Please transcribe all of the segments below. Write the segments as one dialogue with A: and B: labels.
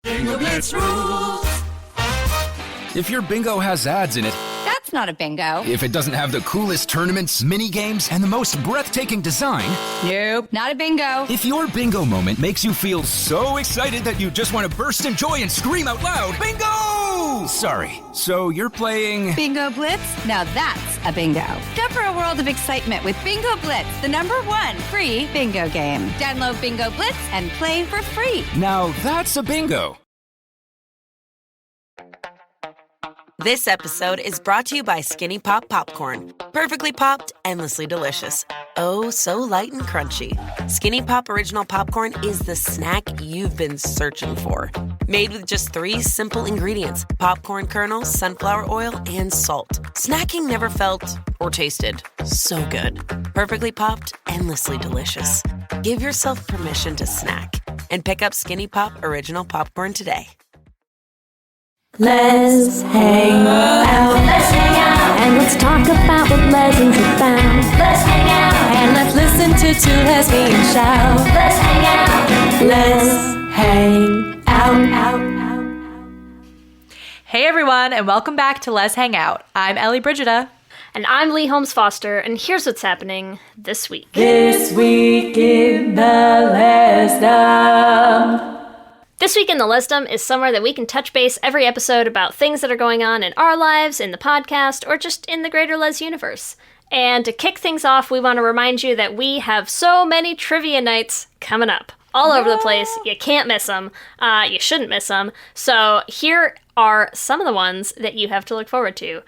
A: Bingo Blitz rules.
B: If your bingo has ads in it,
C: That's not a bingo.
B: if it doesn't have the coolest tournaments, mini-games, and the most breathtaking design,
C: Nope, not a bingo.
B: if your bingo moment makes you feel so excited that you just want to burst in joy and scream out loud, bingo! Sorry, so you're playing...
C: Bingo Blitz? Now that's a bingo. Go for a world of excitement with Bingo Blitz, the #1 free bingo game. Download Bingo Blitz and play for free.
B: Now that's a bingo.
D: This episode is brought to you by Skinny Pop Popcorn. Perfectly popped, endlessly delicious. Oh, so light and crunchy. Skinny Pop Original Popcorn is the snack you've been searching for. Made with just 3 simple ingredients: popcorn kernels, sunflower oil, and salt. Snacking never felt or tasted so good. Perfectly popped, endlessly delicious. Give yourself permission to snack and pick up Skinny Pop Original Popcorn today.
E: Let's hang out. Let's hang out. And let's talk about what legends have found. Let's hang out. And let's listen to 2 lesbians shout. Let's hang out. Let's hang out.
F: Hey everyone, and welcome back to Let's Hang Out. I'm Ellie Brigida.
G: And I'm Lee Holmes Foster, and here's what's happening this week.
E: This week in the Lesdom.
G: This week in the Lesdom is somewhere that we can touch base every episode about things that are going on in our lives, in the podcast, or just in the greater Les universe. And to kick things off, we want to remind you that we have so many trivia nights coming up. All over the place. You can't miss them. You shouldn't miss them. So here are some of the ones that you have to look forward to.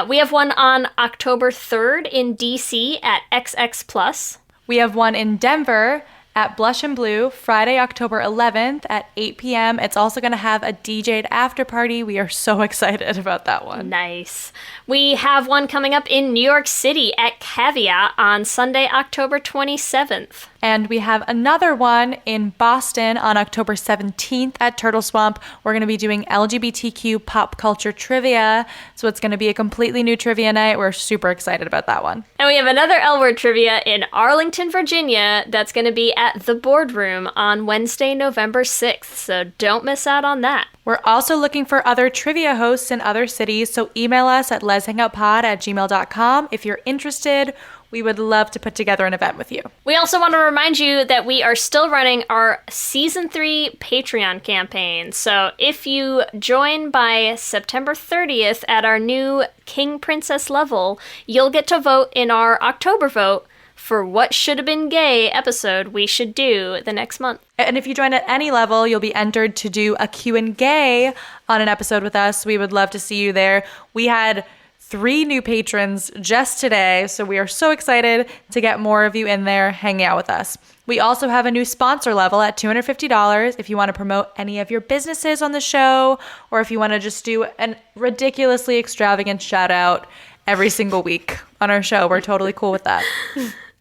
G: We have one on October 3rd in DC at XX+.
F: We have one in Denver at Blush and Blue, Friday, October 11th at 8 p.m. It's also going to have a DJ'd after party. We are so excited about that one.
G: Nice. We have one coming up in New York City at Caveat on Sunday, October 27th.
F: And we have another one in Boston on October 17th at Turtle Swamp. We're going to be doing LGBTQ pop culture trivia. So it's going to be a completely new trivia night. We're super excited about that one.
G: And we have another L-Word trivia in Arlington, Virginia. That's going to be at The Boardroom on Wednesday, November 6th. So don't miss out on that.
F: We're also looking for other trivia hosts in other cities, so email us at leshangoutpod@gmail.com if you're interested. We would love to put together an event with you.
G: We also want to remind you that we are still running our Season 3 Patreon campaign. So if you join by September 30th at our new King Princess level, you'll get to vote in our October vote for what should have been gay episode we should do the next month.
F: And if you join at any level, you'll be entered to do a Q&A on an episode with us. We would love to see you there. We had 3 new patrons just today, so we are so excited to get more of you in there hanging out with us. We also have a new sponsor level at $250 if you want to promote any of your businesses on the show, or if you want to just do a ridiculously extravagant shout out every single week on our show. We're totally cool with that.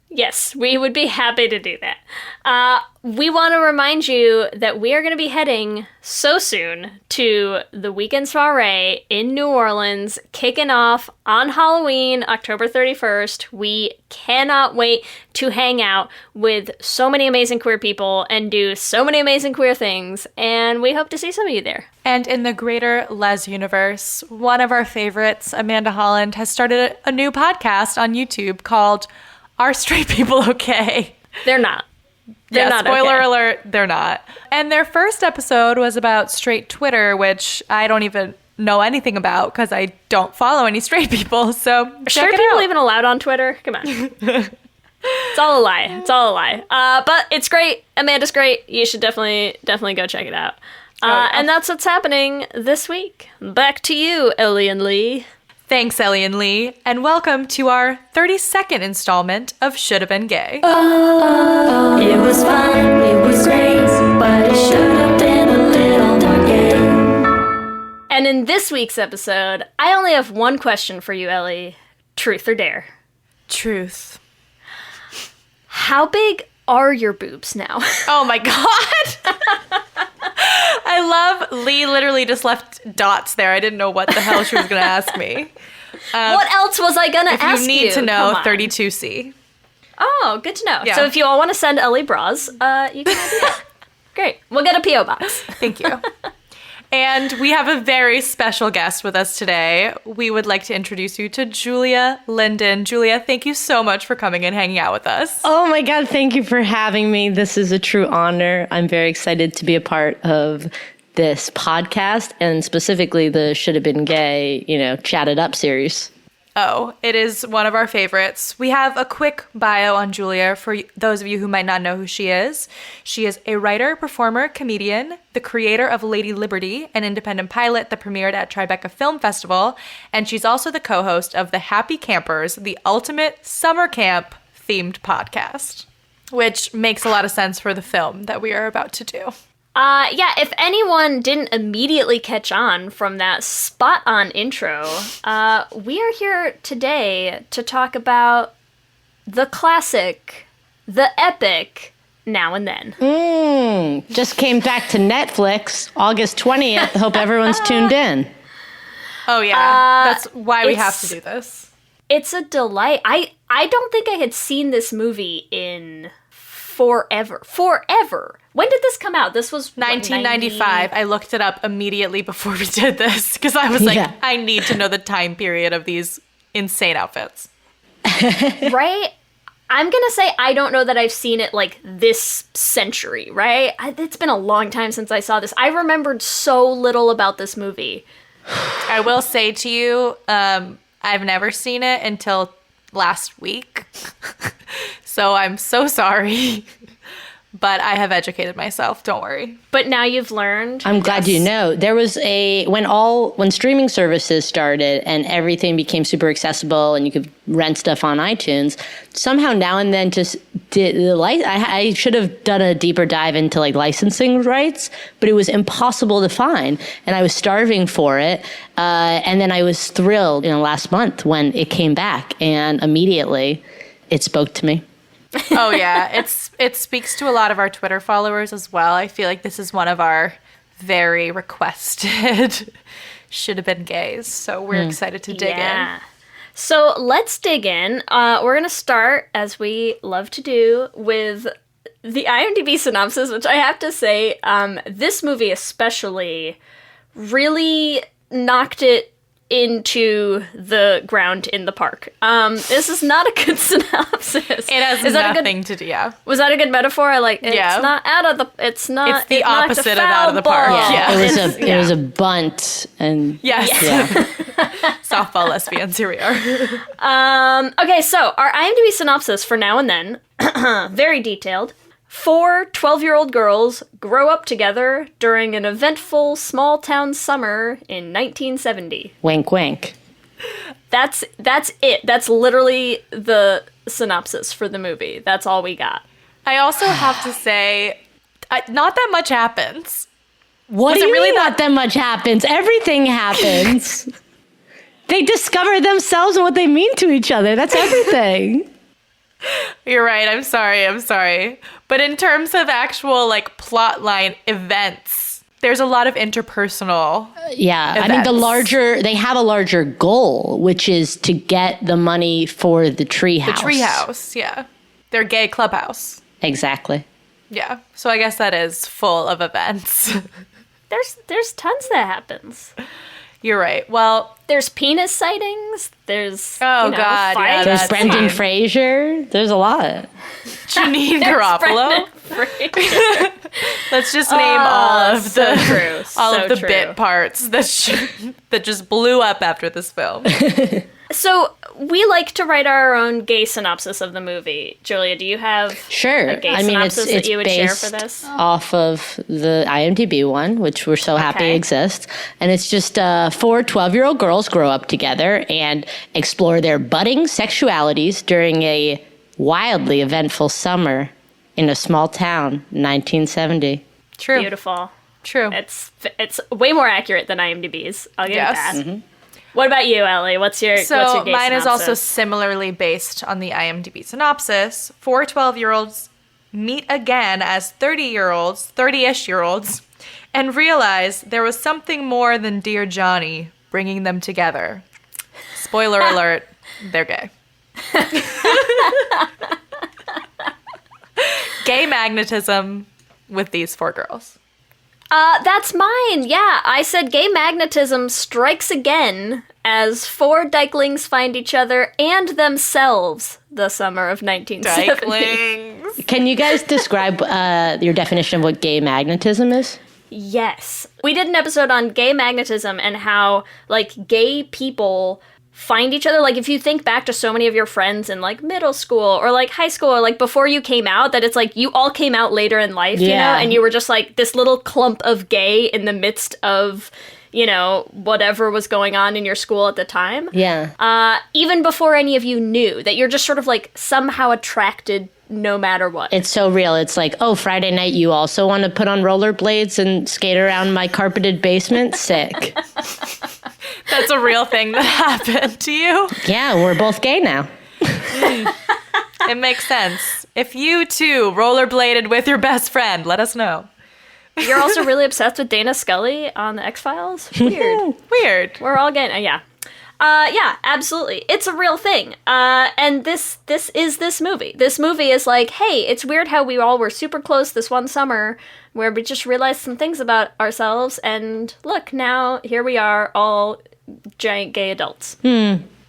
G: Yes, we would be happy to do that. We want to remind you that we are going to be heading so soon to the Weekend Soiree in New Orleans, kicking off on Halloween, October 31st. We cannot wait to hang out with so many amazing queer people and do so many amazing queer things, and we hope to see some of you there.
F: And in the greater Les universe, one of our favorites, Amanda Holland, has started a new podcast on YouTube called Are Straight People Okay?
G: They're not. They're not
F: spoiler
G: okay.
F: alert, they're not. And their first episode was about straight Twitter, which I don't even know anything about because I don't follow any straight people. So
G: Are
F: check
G: straight
F: it
G: people
F: out.
G: even allowed on Twitter? Come on. It's all a lie. It's all a lie. But it's great. Amanda's great. You should definitely go check it out.
F: Yeah.
G: And that's what's happening this week. Back to you, Ellie and Lee.
F: Thanks, Ellie and Lee, and welcome to our 32nd installment of Shoulda Been Gay.
E: Oh, it was fun, it was great, but it should have been a little more gay.
G: And in this week's episode, I only have one question for you, Ellie. Truth or dare?
F: Truth.
G: How big are your boobs now?
F: Oh my god! I love Lee literally just left dots there. I didn't know what the hell she was going to ask me.
G: What else was I going to ask you?
F: If you need to know,
G: Come on.
F: 32C.
G: Oh, good to know.
F: Yeah.
G: So if you all want to send Ellie bras, you can do that. Great. We'll get a P.O. box.
F: Thank you. And we have a very special guest with us today. We would like to introduce you to Julia Lindon. Julia, thank you so much for coming and hanging out with us.
H: Oh my God, thank you for having me. This is a true honor. I'm very excited to be a part of this podcast and specifically the Should Have Been Gay, Chat It Up series.
F: Oh, it is one of our favorites. We have a quick bio on Julia for those of you who might not know who she is. She is a writer, performer, comedian, the creator of Lady Liberty, an independent pilot that premiered at Tribeca Film Festival, and she's also the co-host of the Happy Campers, the ultimate summer camp themed podcast, which makes a lot of sense for the film that we are about to do.
G: If anyone didn't immediately catch on from that spot-on intro, we are here today to talk about the classic, the epic, Now and Then.
H: Just came back to Netflix, August 20th. Hope everyone's tuned in.
F: Oh, yeah. That's why we have to do this.
G: It's a delight. I don't think I had seen this movie in forever. When did this come out? This was
F: 1995. I looked it up immediately before we did this because I was like, I need to know the time period of these insane outfits.
G: Right? I'm going to say I don't know that I've seen it like this century, right? It's been a long time since I saw this. I remembered so little about this movie.
F: I will say to you, I've never seen it until last week. So I'm so sorry. But I have educated myself. Don't worry.
G: But now you've learned.
H: I'm glad you know. There was when streaming services started and everything became super accessible and you could rent stuff on iTunes, somehow Now and Then just did I should have done a deeper dive into licensing rights, but it was impossible to find. And I was starving for it. And then I was thrilled last month when it came back and immediately it spoke to me.
F: Oh, yeah. It speaks to a lot of our Twitter followers as well. I feel like this is one of our very requested Should Have Been Gays. So we're excited to dig in.
G: So let's dig in. We're going to start, as we love to do, with the IMDb synopsis, which I have to say, this movie especially really knocked it into the ground in the park. This is not a good synopsis.
F: It has nothing to do. Yeah.
G: Was that a good metaphor? It's not out of the. It's not.
F: It's the opposite of out of the park.
G: Ball.
F: Yeah.
H: It was a bunt and
F: yes.
H: Yeah.
F: Softball lesbians. Here we are.
G: Okay, so our IMDb synopsis for Now and Then, very detailed. 4 12-year-old girls grow up together during an eventful small-town summer in 1970.
H: Wink, wink.
G: That's it. That's literally the synopsis for the movie. That's all we got.
F: I also have to say, not that much happens.
H: What do you mean not that much happens? Everything happens. They discover themselves and what they mean to each other. That's everything.
F: You're right. I'm sorry. But in terms of actual plot line events, there's a lot of interpersonal events.
H: I mean, they have a larger goal, which is to get the money for the treehouse.
F: The treehouse, yeah. Their gay clubhouse.
H: Exactly.
F: Yeah. So I guess that is full of events.
G: There's tons that happens.
F: You're right. Well,
G: there's penis sightings. There's
F: God, yeah,
H: there's Brendan Fraser. There's a lot.
F: Janine Garofalo. Let's just name all of the bit parts that just blew up after this film.
G: So we like to write our own gay synopsis of the movie. Julia, do you have a gay synopsis that you would share for this?
H: Off of the IMDb one, which we're so happy exists. And it's just 4 12-year-old girls grow up together and explore their budding sexualities during a wildly eventful summer in a small town, 1970.
F: True.
G: Beautiful.
F: True.
G: It's way more accurate than IMDb's. I'll give it that.
H: Mm-hmm.
G: What about you, Ellie? What's your gay synopsis?
F: Mine is also similarly based on the IMDb synopsis. 4 12-year-olds meet again as 30-ish-year-olds, and realize there was something more than Dear Johnny bringing them together. Spoiler alert, they're gay. Gay magnetism with these 4 girls.
G: That's mine. Yeah, I said gay magnetism strikes again as four dykelings find each other and themselves the summer of 1970.
F: Dyklings.
H: Can you guys describe your definition of what gay magnetism is?
G: Yes. We did an episode on gay magnetism and how, like, gay people find each other. Like, if you think back to so many of your friends in, like, middle school or, like, high school or, like, before you came out, that it's, like, you all came out later in life, you know? And you were just, like, this little clump of gay in the midst of, you know, whatever was going on in your school at the time.
H: Yeah.
G: Even before any of you knew, that you're just sort of, like, somehow attracted no matter what.
H: It's so real. It's like, oh, Friday night, you also want to put on rollerblades and skate around my carpeted basement? Sick.
F: That's a real thing that happened to you?
H: Yeah, we're both gay now.
F: It makes sense. If you, too, rollerbladed with your best friend, let us know.
G: You're also really obsessed with Dana Scully on the X-Files? Weird.
F: Weird.
G: We're all getting, yeah. Yeah, absolutely. It's a real thing. And this is this movie. This movie is like, hey, it's weird how we all were super close this one summer where we just realized some things about ourselves. And look, now here we are, all giant gay adults.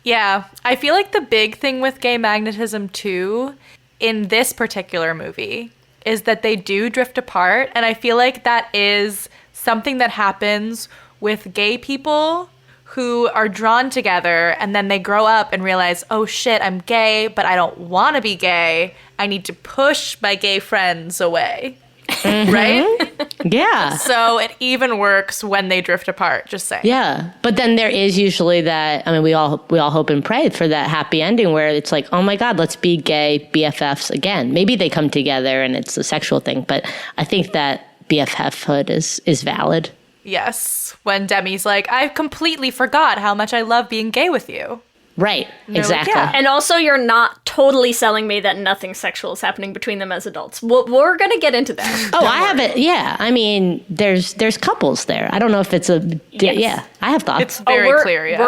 F: Yeah. I feel like the big thing with gay magnetism, too, in this particular movie is that they do drift apart. And I feel like that is something that happens with gay people who are drawn together and then they grow up and realize, oh shit, I'm gay, but I don't want to be gay. I need to push my gay friends away. Right?
H: Yeah.
F: So it even works when they drift apart, just saying.
H: Yeah. But then there is usually that, I mean, we all hope and pray for that happy ending where it's like, oh my God, let's be gay BFFs again. Maybe they come together and it's a sexual thing, but I think that BFF-hood is valid.
F: Yes. When Demi's like, I completely forgot how much I love being gay with you.
H: Right. Exactly.
F: Like, yeah.
G: And also, you're not totally selling me that nothing sexual is happening between them as adults. We're going to get into that.
H: Oh, I have it. Yeah. I mean, there's couples there. I don't know if it's a...
G: Yes.
H: Yeah. I have thoughts.
F: It's very clear, yeah.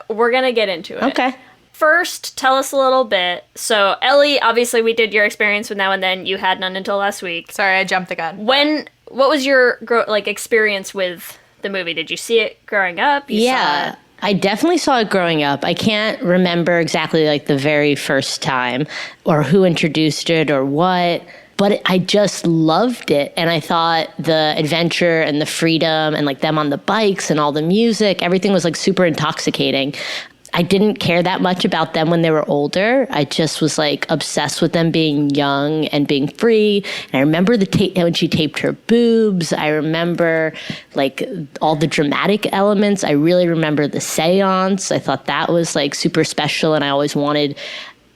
G: We're gonna get into it.
H: Okay.
G: First, tell us a little bit. So, Ellie, obviously we did your experience with Now and Then. You had none until last week.
F: Sorry, I jumped the gun.
G: What was your experience with the movie? Did you see it growing up? You saw it?
H: I definitely saw it growing up. I can't remember exactly like the very first time or who introduced it or what, but I just loved it. And I thought the adventure and the freedom and like them on the bikes and all the music, everything was like super intoxicating. I didn't care that much about them when they were older. I just was like obsessed with them being young and being free. And I remember when she taped her boobs. I remember like all the dramatic elements. I really remember the seance. I thought that was like super special. And I always wanted,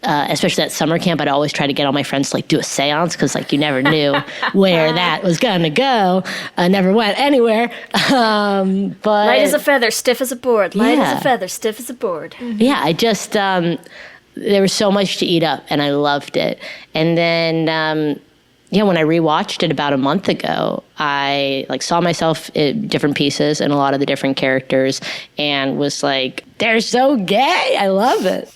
H: especially at summer camp, I'd always try to get all my friends to like do a seance because like you never knew where that was gonna go. I never went anywhere. But
G: light as a feather, stiff as a board. Light as a feather, stiff as a board.
H: Yeah, I just there was so much to eat up, and I loved it. And then when I rewatched it about a month ago, I like saw myself in different pieces and a lot of the different characters, and was like, they're so gay. I love it.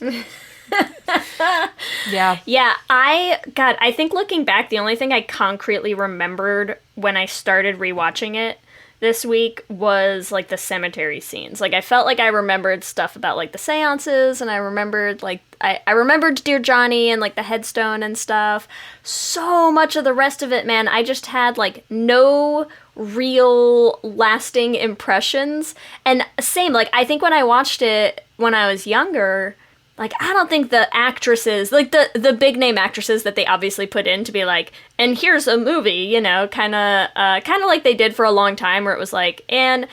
G: Yeah, I think looking back, the only thing I concretely remembered when I started rewatching it this week was like the cemetery scenes. Like I felt like I remembered stuff about like the seances, and I remembered like I remembered Dear Johnny and like the headstone and stuff. So much of the rest of it, man, I just had like no real lasting impressions. And same, like I think when I watched it when I was younger, like, I don't think the actresses, like the big name actresses that they obviously put in to be like, and here's a movie, you know, kind of like they did for a long time where it was like, and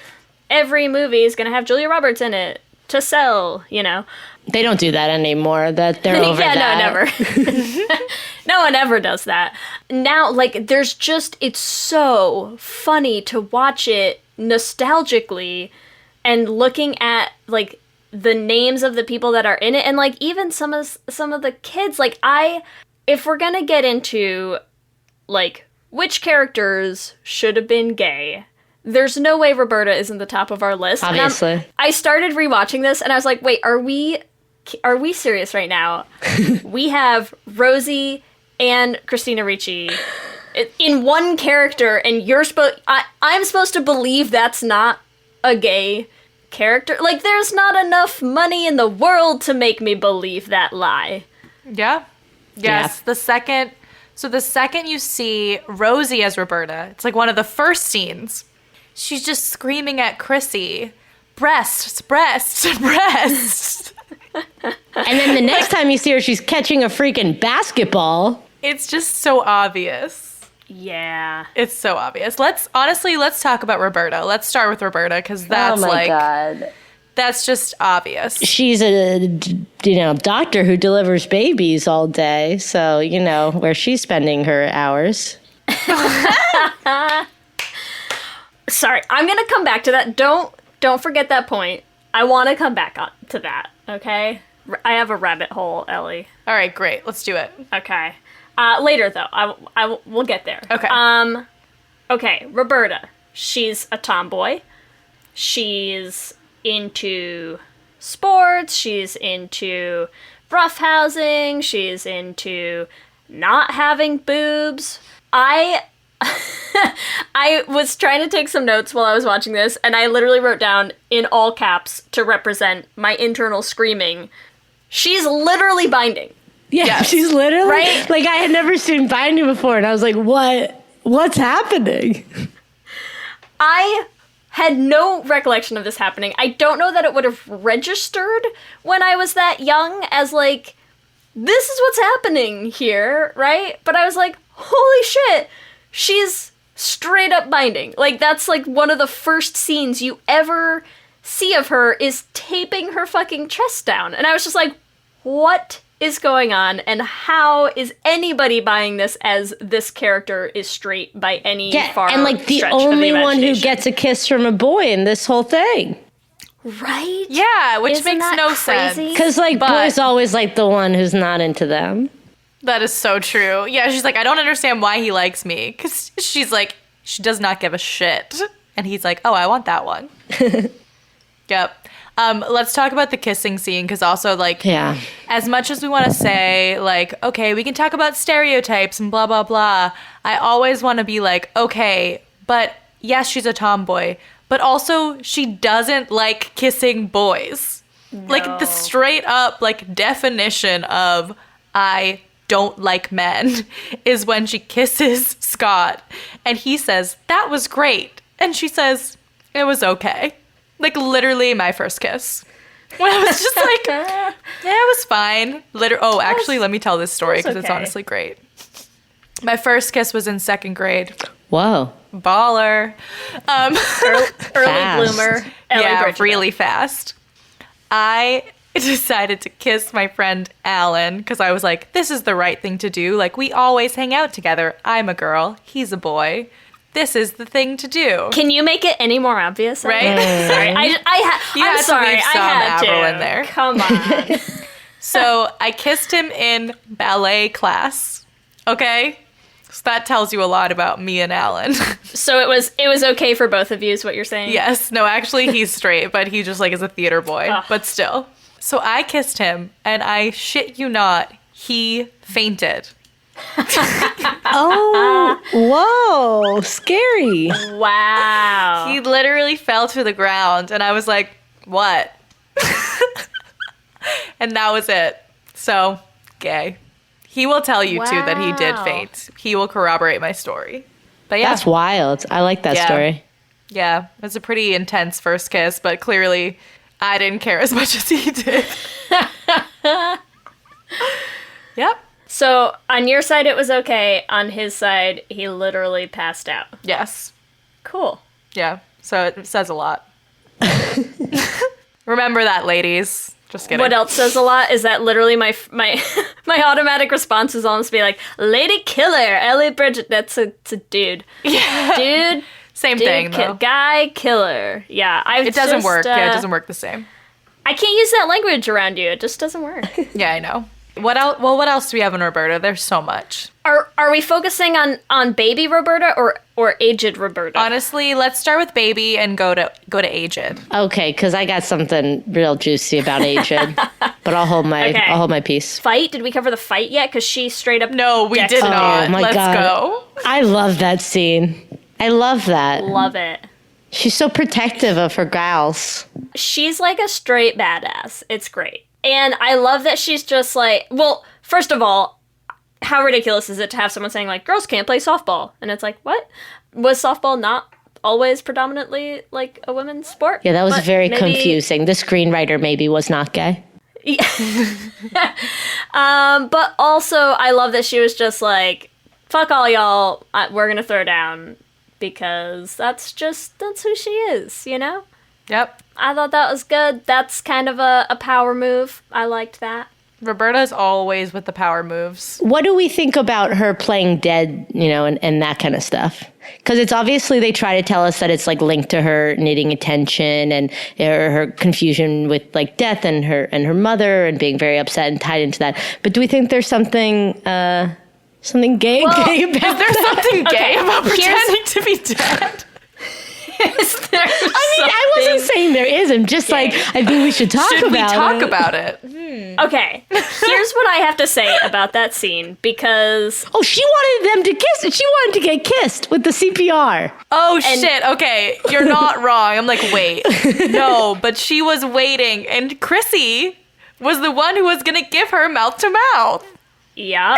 G: every movie is going to have Julia Roberts in it to sell, you know.
H: They don't do that anymore, that they're over
G: yeah,
H: that.
G: no, never. No one ever does that. Now, like, it's so funny to watch it nostalgically and looking at, like, the names of the people that are in it, and like even some of the kids, like if we're gonna get into like which characters should have been gay, there's no way Roberta isn't the top of our list.
H: Obviously.
G: I started rewatching this and I was like, wait, are we serious right now? We have Rosie and Christina Ricci in one character, and I'm supposed to believe that's not a gay character. Like, there's not enough money in the world to make me believe that lie.
F: Yeah. Yes.
H: Yeah.
F: The second you see Rosie as Roberta, it's like one of the first scenes. She's just screaming at Chrissy, breasts, breasts, breasts.
H: And then the next time you see her, she's catching a freaking basketball.
F: It's just so obvious.
G: Yeah.
F: It's so obvious. Let's talk about Roberta. Let's start with Roberta, because that's
H: God.
F: That's just obvious.
H: She's a, doctor who delivers babies all day. So, where she's spending her hours.
G: Sorry, I'm going to come back to that. Don't forget that point. I want to come back to that, okay? I have a rabbit hole, Ellie.
F: All right, great. Let's do it.
G: Okay. Later, though. We'll get there.
F: Okay.
G: Okay, Roberta. She's a tomboy. She's into sports. She's into roughhousing. She's into not having boobs. I was trying to take some notes while I was watching this, and I literally wrote down in all caps to represent my internal screaming, she's literally binding.
H: Yeah,
F: yes.
H: She's literally,
G: right?
H: Like, I had never seen binding before, and I was like, what's happening?
G: I had no recollection of this happening. I don't know that it would have registered when I was that young as, like, this is what's happening here, right? But I was like, holy shit, she's straight up binding. Like, that's, like, one of the first scenes you ever see of her is taping her fucking chest down. And I was just like, what is going on, and how is anybody buying this as this character is straight by any far
H: and like the
G: stretch of
H: only one who
G: imagination?
H: gets a kiss from a boy in this whole thing.
G: Right?
F: Yeah, which
G: Isn't
F: makes
G: that
F: no
G: crazy?
F: sense.
H: Because boys always like the one who's not into them.
F: That is so true. Yeah, she's like, I don't understand why he likes me. Because she's like, she does not give a shit. And he's like, oh, I want that one. Yep. Let's talk about the kissing scene, because also, like,
H: Yeah.
F: as much as we want to say, like, okay, we can talk about stereotypes and blah, blah, blah, I always want to be like, okay, but yes, she's a tomboy, but also she doesn't like kissing boys. No. Like, the straight up, like, definition of I don't like men is when she kisses Scott, and he says, that was great. And she says, it was okay. Like, literally my first kiss. When I was just like, yeah, it was fine. Actually, let me tell this story, because it's honestly great. My first kiss was in second grade.
H: Whoa.
F: Baller.
G: Early bloomer.
F: Yeah, really fast. I decided to kiss my friend Alan, because I was like, this is the right thing to do. Like, we always hang out together. I'm a girl. He's a boy. This is the thing to do.
G: Can you make it any more obvious?
F: Right?
G: Sorry, I'm sorry. I had
F: Avril
G: to.
F: in there.
G: Come on.
F: So I kissed him in ballet class. Okay? So that tells you a lot about me and Alan.
G: So it was okay for both of you, is what you're saying?
F: Yes. No, actually, he's straight, but he just, like, is a theater boy.
G: Ugh.
F: But still. So I kissed him, and I shit you not, he fainted.
H: Oh, whoa, scary.
G: Wow.
F: He literally fell to the ground, and I was like, what? And that was it. So, gay. He will tell you, too, that he did faint. He will corroborate my story. But yeah.
H: That's wild. I like that story.
F: Yeah, it was a pretty intense first kiss, but clearly I didn't care as much as he did. Yep.
G: So on your side, it was okay. On his side, he literally passed out.
F: Yes.
G: Cool.
F: Yeah. So it says a lot. Remember that, ladies. Just kidding.
G: What else says a lot is that literally my my automatic response is almost be like, Lady Killer, Ellie Bridget. It's a dude.
F: Yeah.
G: Dude.
F: Same thing, though.
G: Guy killer. Yeah.
F: It doesn't work. Yeah, it doesn't work the same.
G: I can't use that language around you. It just doesn't work.
F: Yeah, I know. What else? Well, what else do we have in Roberta? There's so much.
G: Are we focusing on baby Roberta or aged Roberta?
F: Honestly, let's start with baby and go to aged.
H: Okay, because I got something real juicy about aged, but I'll hold my peace.
G: Fight? Did we cover the fight yet? Because she straight up.
F: No, we did not.
H: Oh my
F: Let's
H: God.
F: go.
H: I love that scene. I love that.
G: Love it.
H: She's so protective of her gals.
G: She's like a straight badass. It's great. And I love that she's just like, well, first of all, how ridiculous is it to have someone saying like, girls can't play softball? And it's like, what? Was softball not always predominantly like a women's sport?
H: Yeah, that was
G: But
H: very
G: maybe-
H: confusing. The screenwriter maybe was not gay.
G: But also, I love that she was just like, fuck all y'all, we're gonna throw down because that's who she is, you know?
F: Yep.
G: I thought that was good. That's kind of a power move. I liked that.
F: Roberta's always with the power moves.
H: What do we think about her playing dead, and that kind of stuff? Because it's obviously they try to tell us that it's like linked to her needing attention and her confusion with like death and her mother and being very upset and tied into that. But do we think there's something gay about
F: Is there something gay about
G: here's-
F: pretending to be dead?
H: I wasn't saying there isn't. Just like I think we should talk
F: Should we
H: about
F: talk
H: it.
F: about it?
G: Okay, here's what I have to say about that scene because
H: Oh, she wanted them to kiss. She wanted to get kissed with the CPR.
F: Oh, shit. Okay, you're not wrong. I'm like, wait. No, but she was waiting, and Chrissy was the one who was going to give her mouth to mouth.
G: yeah.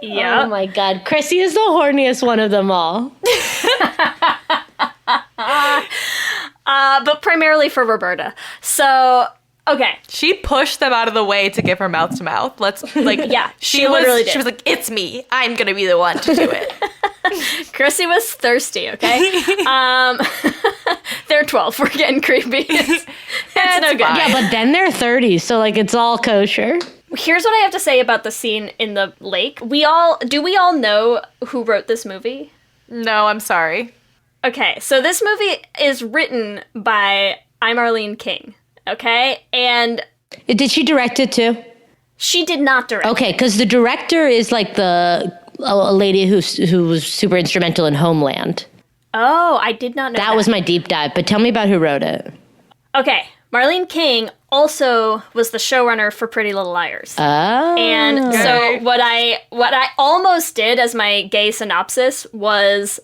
H: Oh my God, Chrissy is the horniest one of them all.
G: But primarily for Roberta. So, okay.
F: She pushed them out of the way to give her mouth to mouth.
G: Yeah, she literally did.
F: She was like, it's me. I'm going to be the one to do it.
G: Chrissy was thirsty, okay? They're 12. We're getting creepy. It's no good.
F: fine.
H: Yeah, but then they're 30, so like it's all kosher.
G: Here's what I have to say about the scene in the lake. Do we all know who wrote this movie?
F: No, I'm sorry.
G: Okay, so this movie is written by Marlene King, okay? And
H: Did she direct it too?
G: she did not direct.
H: Okay, because the director is like a lady who was super instrumental in Homeland.
G: Oh, I did not know that.
H: That was my deep dive. But tell me about who wrote it.
G: Okay, Marlene King also was the showrunner for Pretty Little Liars.
H: Oh.
G: And so what I almost did as my gay synopsis was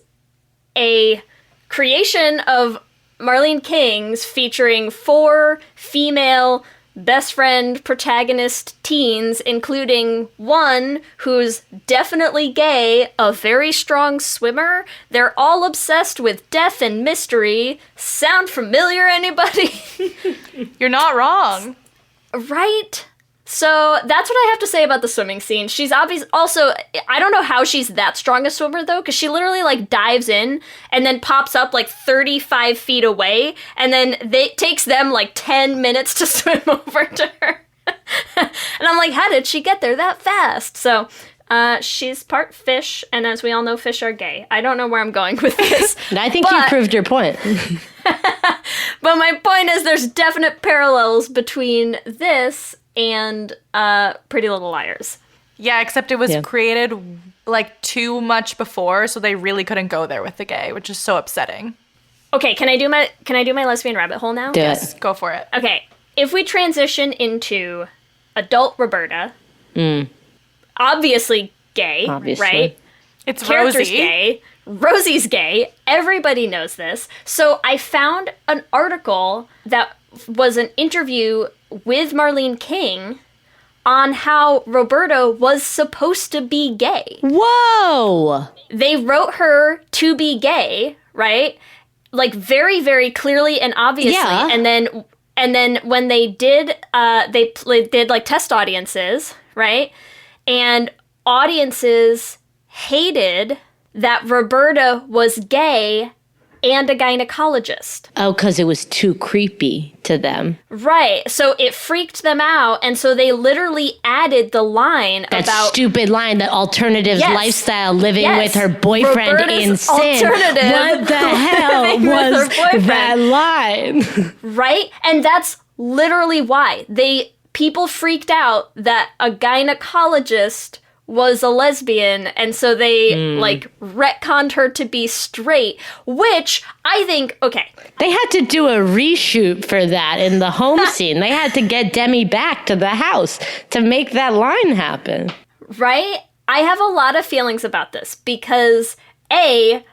G: a creation of Marlene King's featuring 4 female best friend protagonist teens, including one who's definitely gay, a very strong swimmer. They're all obsessed with death and mystery. Sound familiar, anybody?
F: You're not wrong.
G: Right? So that's what I have to say about the swimming scene. She's also, I don't know how she's that strong a swimmer though, because she literally like dives in and then pops up like 35 feet away, and then it takes them like 10 minutes to swim over to her. And I'm like, how did she get there that fast? So she's part fish, and as we all know, fish are gay. I don't know where I'm going with this.
H: I think you proved your point.
G: But my point is there's definite parallels between this and Pretty Little Liars.
F: Yeah, except it was created like too much before, so they really couldn't go there with the gay, which is so upsetting.
G: Okay, can I do my lesbian rabbit hole now?
H: Do
F: Yes,
H: it.
F: go for it.
G: Okay, if we transition into adult Roberta, obviously gay,
H: Obviously.
G: right?
F: It's
G: Character's
F: Rosie.
G: gay. Rosie's gay. Everybody knows this. So I found an article that was an interview with Marlene King on how Roberta was supposed to be gay.
H: Whoa!
G: They wrote her to be gay, right? Like very, very clearly and obviously.
H: Yeah.
G: And then when they did, they did like test audiences, right? And audiences hated that Roberta was gay and a gynecologist.
H: Oh, because it was too creepy to them.
G: Right. So it freaked them out. And so they literally added the line
H: That
G: about
H: stupid line, that alternatives
G: Yes.
H: lifestyle, living
G: Yes.
H: with her boyfriend
G: Roberta's
H: in sin.
G: alternative
H: What the hell
G: living with her
H: was
G: boyfriend.
H: that line?
G: right? And that's literally why. They people freaked out that a gynecologist was a lesbian, and so they, retconned her to be straight, which I think, okay.
H: They had to do a reshoot for that in the home scene. They had to get Demi back to the house to make that line happen.
G: Right? I have a lot of feelings about this, because A,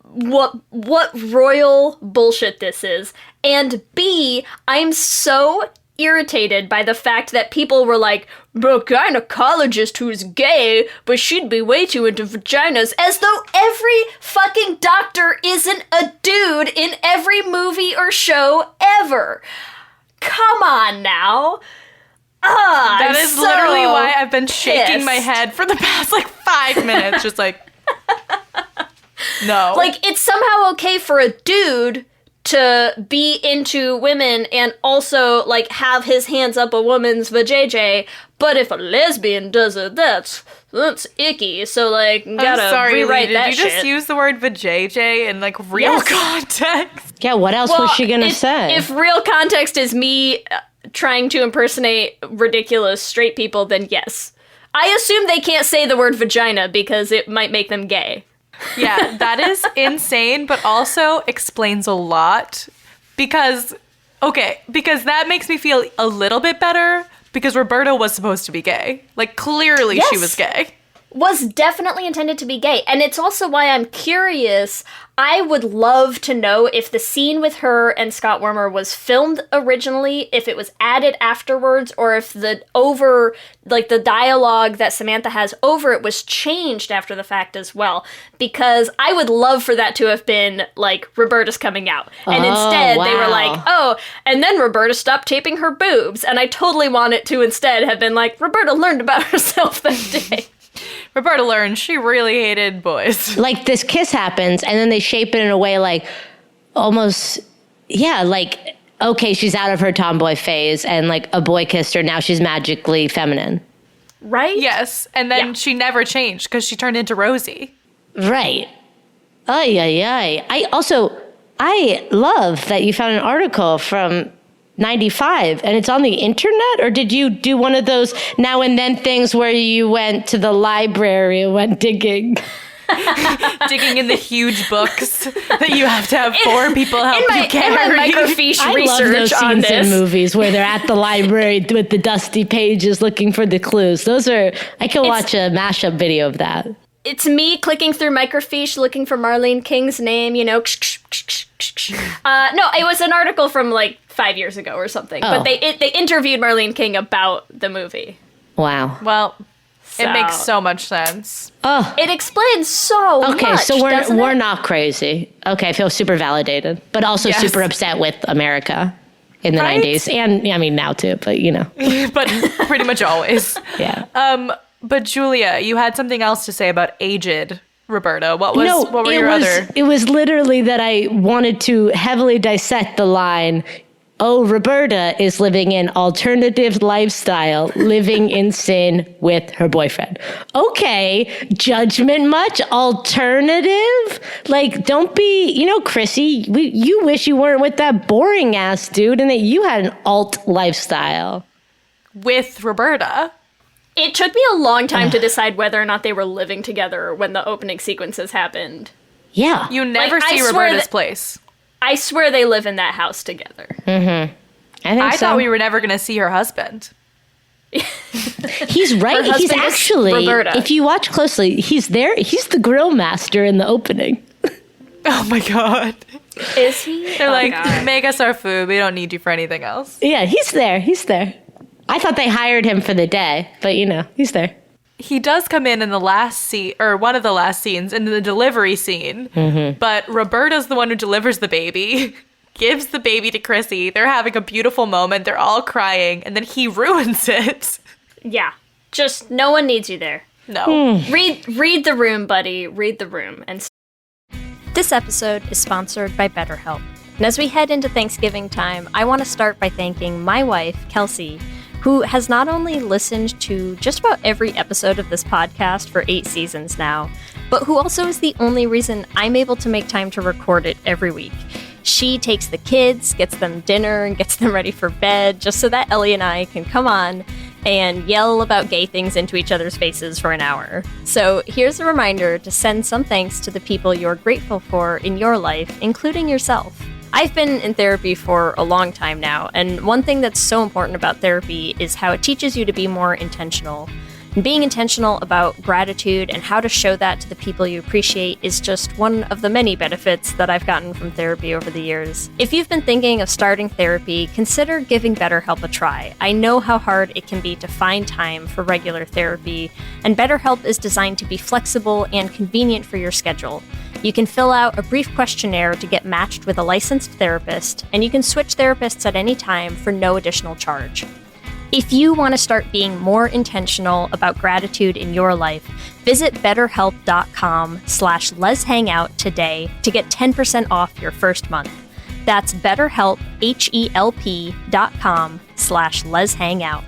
G: what royal bullshit this is, and B, I'm so irritated by the fact that people were like, a gynecologist who's gay, but she'd be way too into vaginas, as though every fucking doctor isn't a dude in every movie or show ever. Come on now.
F: That is
G: so
F: literally why I've been shaking
G: pissed.
F: my head for the past 5 minutes, just no.
G: It's somehow okay for a dude to be into women and also, have his hands up a woman's vajayjay, but if a lesbian does it, that's icky, so, gotta rewrite
F: Lee,
G: that
F: did you
G: shit.
F: just use the word vajayjay in, real context?
H: Yeah, what else was she gonna say?
G: If real context is me trying to impersonate ridiculous straight people, then yes. I assume they can't say the word vagina because it might make them gay.
F: Yeah, that is insane, but also explains a lot because that makes me feel a little bit better because Roberta was supposed to be gay. Clearly she was gay.
G: Was definitely intended to be gay. And it's also why I'm curious. I would love to know if the scene with her and Scott Wormer was filmed originally, if it was added afterwards, or if the dialogue that Samantha has over it was changed after the fact as well. Because I would love for that to have been, Roberta's coming out. And instead, they were like, and then Roberta stopped taping her boobs. And I totally want it to instead have been Roberta learned about herself that day.
F: Roberta learned she really hated boys.
H: This kiss happens, and then they shape it in a way okay, she's out of her tomboy phase, and a boy kissed her, now she's magically feminine.
G: Right?
F: Yes, and then she never changed because she turned into Rosie.
H: Right. Ay, ay, ay. I love that you found an article from 95 and it's on the internet, or did you do one of those now and then things where you went to the library and went digging
F: in the huge books that you have to have 4 people help you carry?
G: In my microfiche
H: I
G: research
H: love those
G: on
H: scenes
G: this.
H: in movies where they're at the library with the dusty pages looking for the clues. I can watch a mashup video of that.
G: It's me clicking through microfiche looking for Marlene King's name, No, it was an article from 5 years ago or something.
H: Oh.
G: But they interviewed Marlene King about the movie.
H: Wow.
F: Well, it makes so much sense.
H: Oh.
G: It explains so much.
H: Okay, so
G: doesn't
H: we're
G: it?
H: not crazy. Okay, I feel super validated, but also super upset with America in the 90s. And now too, but
F: But pretty much always.
H: Yeah.
F: But Julia, you had something else to say about aged Roberta. What were your other?
H: It was literally that I wanted to heavily dissect the line, oh, Roberta is living an alternative lifestyle, living in sin with her boyfriend. Okay, judgment much? Alternative? Don't be, Chrissy, you wish you weren't with that boring ass dude and that you had an alt lifestyle.
F: With Roberta.
G: It took me a long time to decide whether or not they were living together when the opening sequences happened.
H: Yeah.
F: You never see Roberta's place.
G: I swear they live in that house together.
H: Mm-hmm. I
F: thought we were never going to see her husband.
H: He's right.
G: Her
H: He's
G: husband is
H: actually,
G: Roberta.
H: if you watch closely, he's there. He's the grill master in the opening.
F: Oh my God.
G: Is he?
F: They're
G: God.
F: make us our food. We don't need you for anything else.
H: Yeah, he's there. He's there. I thought they hired him for the day, but he's there.
F: He does come in the last scene, or one of the last scenes, in the delivery scene. Mm-hmm. But Roberta's the one who delivers the baby, gives the baby to Chrissy. They're having a beautiful moment. They're all crying, and then he ruins it.
G: Yeah. Just no one needs you there.
F: No.
G: Read the room, buddy. Read the room. And this episode is sponsored by BetterHelp. And as we head into Thanksgiving time, I want to start by thanking my wife, Kelsey, who has not only listened to just about every episode of this podcast for 8 seasons now, but who also is the only reason I'm able to make time to record it every week. She takes the kids, gets them dinner, and gets them ready for bed, just so that Ellie and I can come on and yell about gay things into each other's faces for an hour. So here's a reminder to send some thanks to the people you're grateful for in your life, including yourself. I've been in therapy for a long time now, and one thing that's so important about therapy is how it teaches you to be more intentional. And being intentional about gratitude and how to show that to the people you appreciate is just one of the many benefits that I've gotten from therapy over the years. If you've been thinking of starting therapy, consider giving BetterHelp a try. I know how hard it can be to find time for regular therapy, and BetterHelp is designed to be flexible and convenient for your schedule. You can fill out a brief questionnaire to get matched with a licensed therapist, and you can switch therapists at any time for no additional charge. If you want to start being more intentional about gratitude in your life, visit betterhelp.com/letshangout today to get 10% off your first month. That's BetterHelp, HELP.com/letshangout.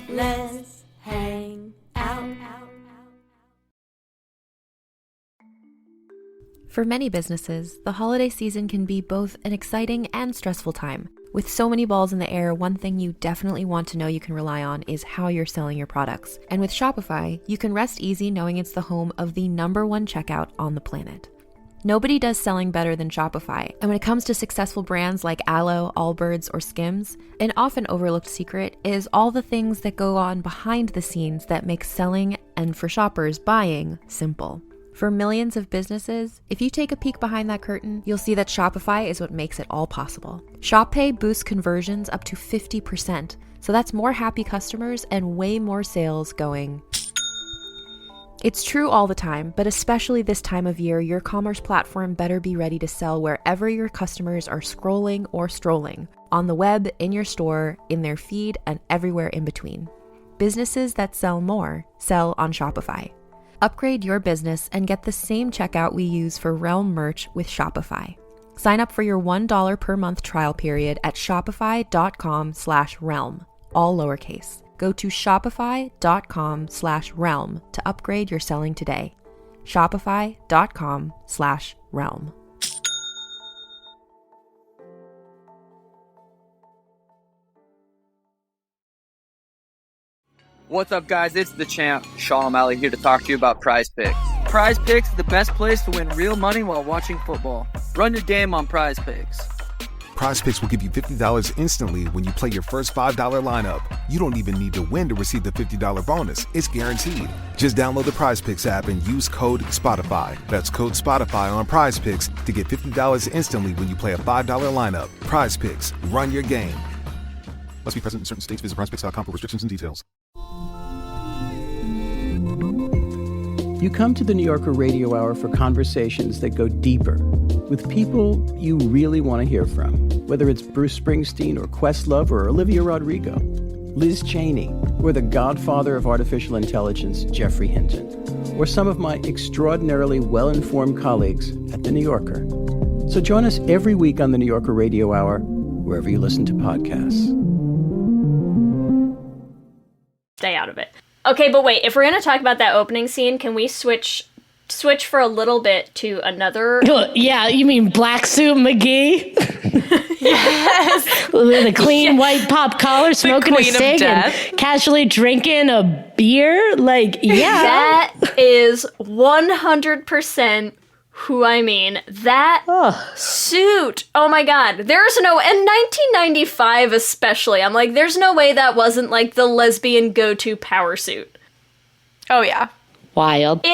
E: Let's hang out.
I: For many businesses, the holiday season can be both an exciting and stressful time. With so many balls in the air, one thing you definitely want to know you can rely on is how you're selling your products. And with Shopify, you can rest easy knowing it's the home of the #1 checkout on the planet. Nobody does selling better than Shopify, and when it comes to successful brands like Aloe, Allbirds, or Skims, an often overlooked secret is all the things that go on behind the scenes that make selling, and for shoppers, buying, simple. For millions of businesses, if you take a peek behind that curtain, you'll see that Shopify is what makes it all possible. Shop Pay boosts conversions up to 50%, so that's more happy customers and way more sales going. It's true all the time, but especially this time of year, your commerce platform better be ready to sell wherever your customers are scrolling or strolling, on the web, in your store, in their feed, and everywhere in between. Businesses that sell more sell on Shopify. Upgrade your business and get the same checkout we use for Realm merch with Shopify. Sign up for your $1 per month trial period at shopify.com/realm, all lowercase. Go to shopify.com/realm to upgrade your selling today. Shopify.com/realm.
J: What's up, guys? It's the champ, Sean O'Malley, here to talk to you about Prize Picks. Prize Picks is the best place to win real money while watching football. Run your game on Prize Picks.
K: Prize Picks will give you $50 instantly when you play your first $5 lineup. You don't even need to win to receive the $50 bonus. It's guaranteed. Just download the Prize Picks app and use code SPOTIFY. That's code SPOTIFY on Prize Picks to get $50 instantly when you play a $5 lineup. Prize Picks. Run your game. Must be present in certain states. Visit prizepicks.com for restrictions and details.
L: You come to the New Yorker Radio Hour for conversations that go deeper with people you really want to hear from, whether it's Bruce Springsteen or Questlove or Olivia Rodrigo, Liz Cheney, or the godfather of artificial intelligence, Jeffrey Hinton, or some of my extraordinarily well-informed colleagues at the New Yorker. So join us every week on the New Yorker Radio Hour, wherever you listen to podcasts.
G: Stay out of it. Okay, but wait, if we're going to talk about that opening scene, can we switch for a little bit to another...
H: Yeah, you mean Black Suit McGee?
G: Yes!
H: With a clean white pop collar, smoking a cig and casually drinking a beer? Like, yeah.
G: That is 100% who I mean. That suit. Oh my god. There's no... In 1995 especially, I'm like, there's no way that wasn't like the lesbian go-to power suit.
F: Oh yeah.
H: Wild.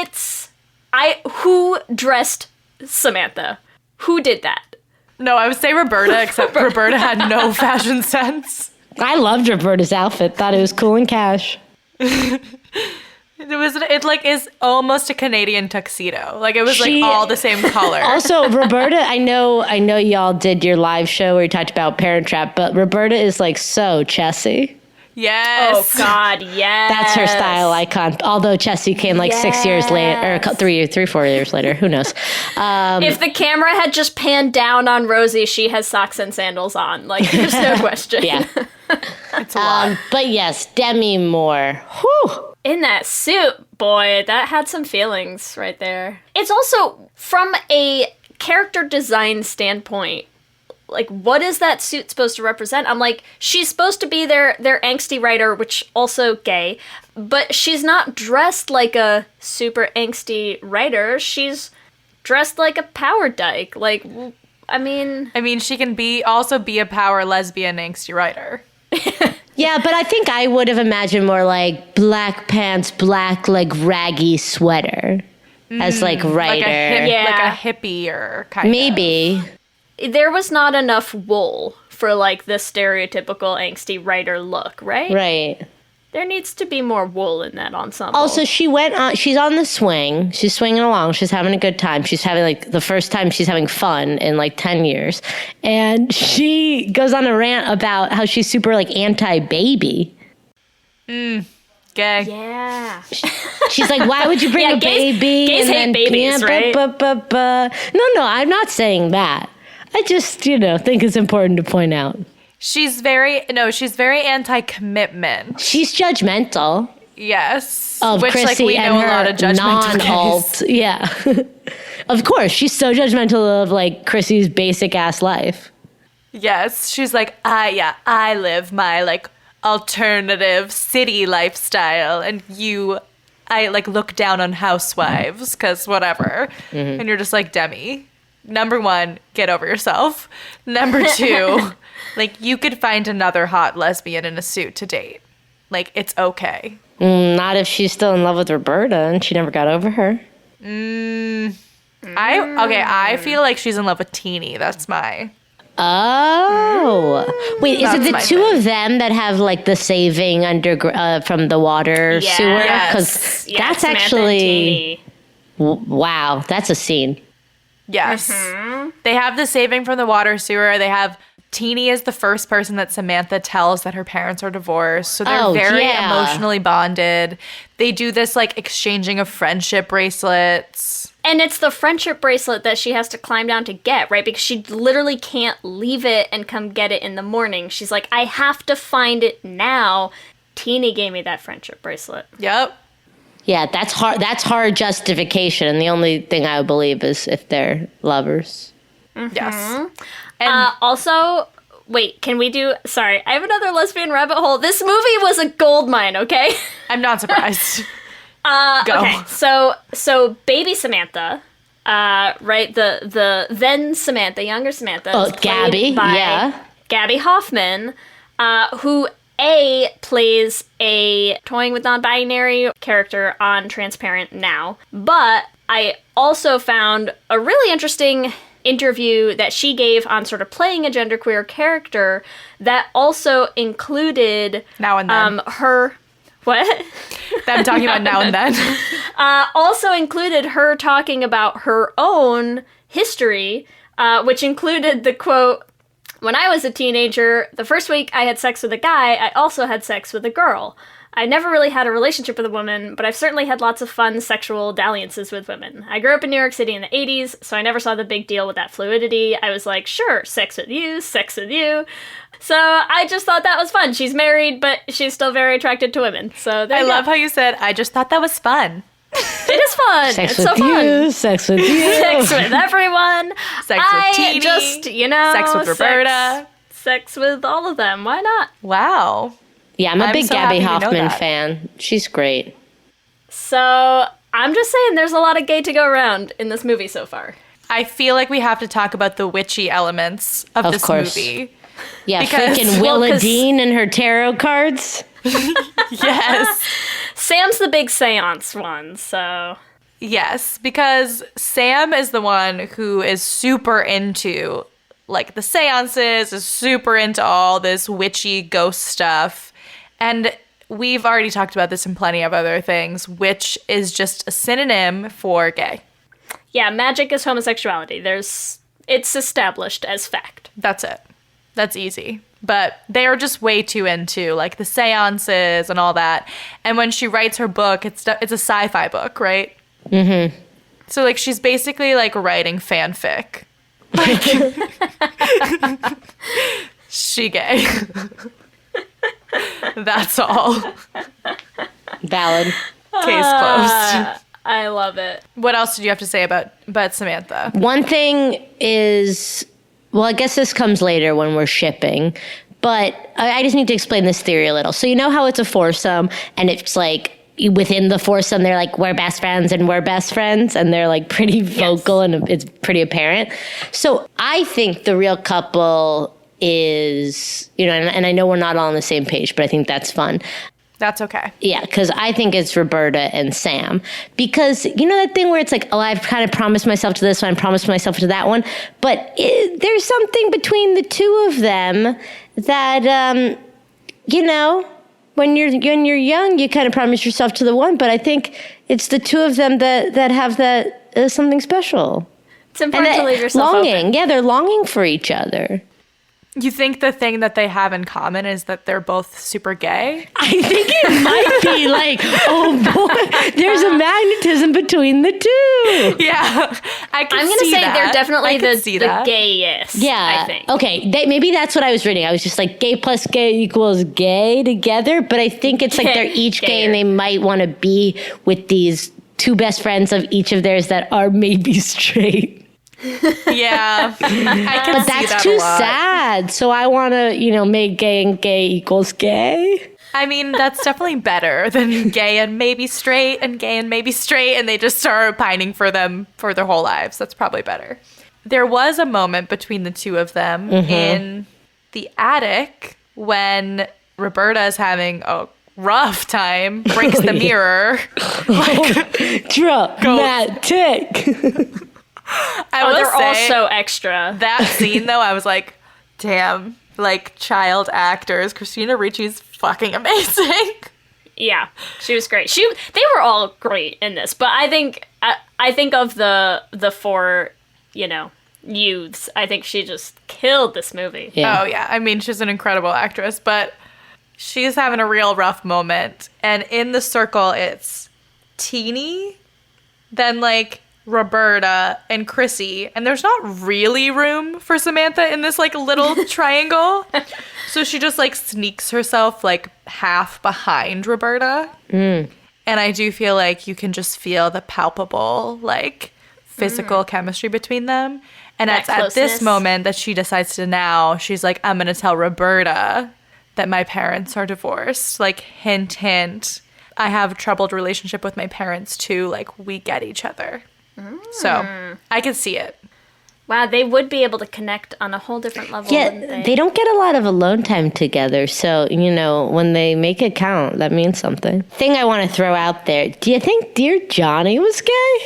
G: Who dressed Samantha? Who did that?
F: No, I would say Roberta, except Roberta had no fashion sense.
H: I loved Roberta's outfit. Thought it was cool and cash.
F: It is almost a Canadian tuxedo. Like, it was like all the same color.
H: Also, Roberta, I know y'all did your live show where you talked about Parent Trap, but Roberta is like so Chessie.
F: Yes.
G: Oh God, yes.
H: That's her style icon. Although Chessie came like 6 years later, or 4 years later. Who knows?
G: If the camera had just panned down on Rosie, she has socks and sandals on. Like, there's no question.
H: Yeah.
F: It's a lot.
H: But yes, Demi Moore. Whew.
G: In that suit, boy, that had some feelings right there. It's also from a character design standpoint, like, what is that suit supposed to represent? I'm like, she's supposed to be their angsty writer, which also gay, but she's not dressed like a super angsty writer. She's dressed like a power dyke. Like, I mean,
F: she can also be a power lesbian angsty writer.
H: Yeah, but I think I would have imagined more like black pants, black like raggy sweater as like writer.
F: Like a hippier kind
H: Maybe.
G: There was not enough wool for like the stereotypical angsty writer look, right?
H: Right.
G: There needs to be more wool in that ensemble.
H: Also, she's on the swing. She's swinging along. She's having a good time. She's having like the first time she's having fun in like 10 years. And she goes on a rant about how she's super like anti-baby.
F: Gay.
G: Yeah.
H: She's like, why would you bring a baby?
G: Gays hate babies, right?
H: No, I'm not saying that. I just, think it's important to point out.
F: She's very anti-commitment.
H: She's judgmental.
F: Yes.
H: Of
F: which,
H: Chrissy
F: like, we
H: and
F: know
H: her
F: a lot of judgmental
H: non-alt.
F: gays.
H: Yeah. Of course, she's so judgmental of, like, Chrissy's basic-ass life.
F: Yes. She's like, I live my, like, alternative city lifestyle, and I, like, look down on housewives, because whatever. Mm-hmm. And you're just like, Demi, number one, get over yourself. Number two... Like, you could find another hot lesbian in a suit to date. Like, it's okay.
H: Not if she's still in love with Roberta and she never got over her.
F: I feel like she's in love with Teeny. That's my...
H: Oh. Wait, is it the two of them that have, like, the saving from the water sewer? Because that's
G: Samantha
H: actually... Wow, that's a scene.
F: Yes. Mm-hmm. They have the saving from the water sewer. They have... Teeny is the first person that Samantha tells that her parents are divorced. So they're very emotionally bonded. They do this, like, exchanging of friendship bracelets.
G: And it's the friendship bracelet that she has to climb down to get, right? Because she literally can't leave it and come get it in the morning. She's like, I have to find it now. Teeny gave me that friendship bracelet.
F: Yep.
H: Yeah, that's hard. That's hard justification. And the only thing I would believe is if they're lovers.
G: Mm-hmm.
F: Yes. And
G: also, wait, can we do... Sorry, I have another lesbian rabbit hole. This movie was a gold mine, okay?
F: I'm not surprised. Go.
G: Okay, so baby Samantha, right, the then Samantha, younger Samantha.
H: Oh, Gabby,
G: Gabby Hoffman, who plays a toying with non-binary character on Transparent now. But I also found a really interesting interview that she gave on sort of playing a genderqueer character that also included
F: Now and Then.
G: Her... What?
F: Them talking about Now and Then.
G: Also included her talking about her own history, which included the quote, "When I was a teenager, the first week I had sex with a guy, I also had sex with a girl. I never really had a relationship with a woman, but I've certainly had lots of fun sexual dalliances with women. I grew up in New York City in the 80s, so I never saw the big deal with that fluidity. I was like, sure, sex with you, sex with you." So I just thought that was fun. She's married, but she's still very attracted to women. So
F: I love how you said, I just thought that was fun.
G: It is fun.
H: Sex
G: it's
H: with
G: so fun.
H: you, sex with you.
G: Sex with everyone.
F: Sex with Teeny. Sex with Roberta.
G: Sex with all of them. Why not?
F: Wow.
H: Yeah, I'm a big
F: so
H: Gabby
F: happy to know
H: Hoffman
F: that.
H: fan. She's great.
G: So I'm just saying there's a lot of gay to go around in this movie so far.
F: I feel like we have to talk about the witchy elements of this
H: course.
F: movie.
H: Yeah,
F: Because-
H: freaking Willa Dean and her tarot cards.
F: Yes.
G: Sam's the big seance one, so...
F: Yes, because Sam is the one who is super into, like, the seances, is super into all this witchy ghost stuff. And we've already talked about this in plenty of other things. Witch is just a synonym for gay.
G: Yeah, magic is homosexuality. It's established as fact.
F: That's it. That's easy. But they are just way too into, like, the seances and all that. And when she writes her book, it's a sci-fi book, right?
H: Mm-hmm.
F: So, like, she's basically, like, writing fanfic. Like, she gay. That's all.
H: Valid.
F: Case closed.
G: I love it.
F: What else did you have to say about Samantha?
H: One thing is, well, I guess this comes later when we're shipping, but I just need to explain this theory a little. So you know how it's a foursome, and it's like within the foursome, they're like, we're best friends and we're best friends, and they're like pretty vocal and it's pretty apparent. So I think the real couple is, you know, and I know we're not all on the same page, but I think that's fun.
F: That's okay.
H: Yeah, because I think it's Roberta and Sam. Because you know that thing where it's like, oh, I've kind of promised myself to this one, I promised myself to that one. But there's something between the two of them that, you know, when you're young, you kind of promise yourself to the one. But I think it's the two of them that have that something special.
G: It's important to leave yourself
H: longing.
G: open.
H: Yeah, they're longing for each other.
F: You think the thing that they have in common is that they're both super gay?
H: I think it might be like, oh boy, there's a magnetism between the two.
F: Yeah,
G: I'm going to say they're definitely the gayest.
H: Yeah,
G: I think.
H: Okay, maybe that's what I was reading. I was just like, gay plus gay equals gay together, but I think it's like they're each gay and they might want to be with these two best friends of each of theirs that are maybe straight.
F: Yeah, I can
H: but that's too sad. So I want to, you know, make gay and gay equals gay.
F: I mean, that's definitely better than gay and maybe straight and gay and maybe straight, and they just start pining for them for their whole lives. That's probably better. There was a moment between the two of them in the attic when Roberta is having a rough time, breaks the mirror.
H: Dramatic.
G: They're all so extra.
F: That scene, though, I was like, damn, like child actors. Christina Ricci's fucking amazing.
G: Yeah, she was great. They were all great in this, but I think of the four, you know, youths. I think she just killed this movie.
F: Yeah. Oh yeah, I mean, she's an incredible actress, but she's having a real rough moment. And in the circle, it's Teeny, then like Roberta and Chrissy, and there's not really room for Samantha in this like little triangle, so she just like sneaks herself like half behind Roberta. And I do feel like you can just feel the palpable like physical chemistry between them, and it's at this moment that she decides to, now she's like, I'm gonna tell Roberta that my parents are divorced, like hint hint, I have a troubled relationship with my parents too, like we get each other. So I can see it.
G: Wow, they would be able to connect on a whole different level.
H: Yeah, they don't get a lot of alone time together. So, you know, when they make it count, that means something. Thing I want to throw out there. Do you think Dear Johnny was gay?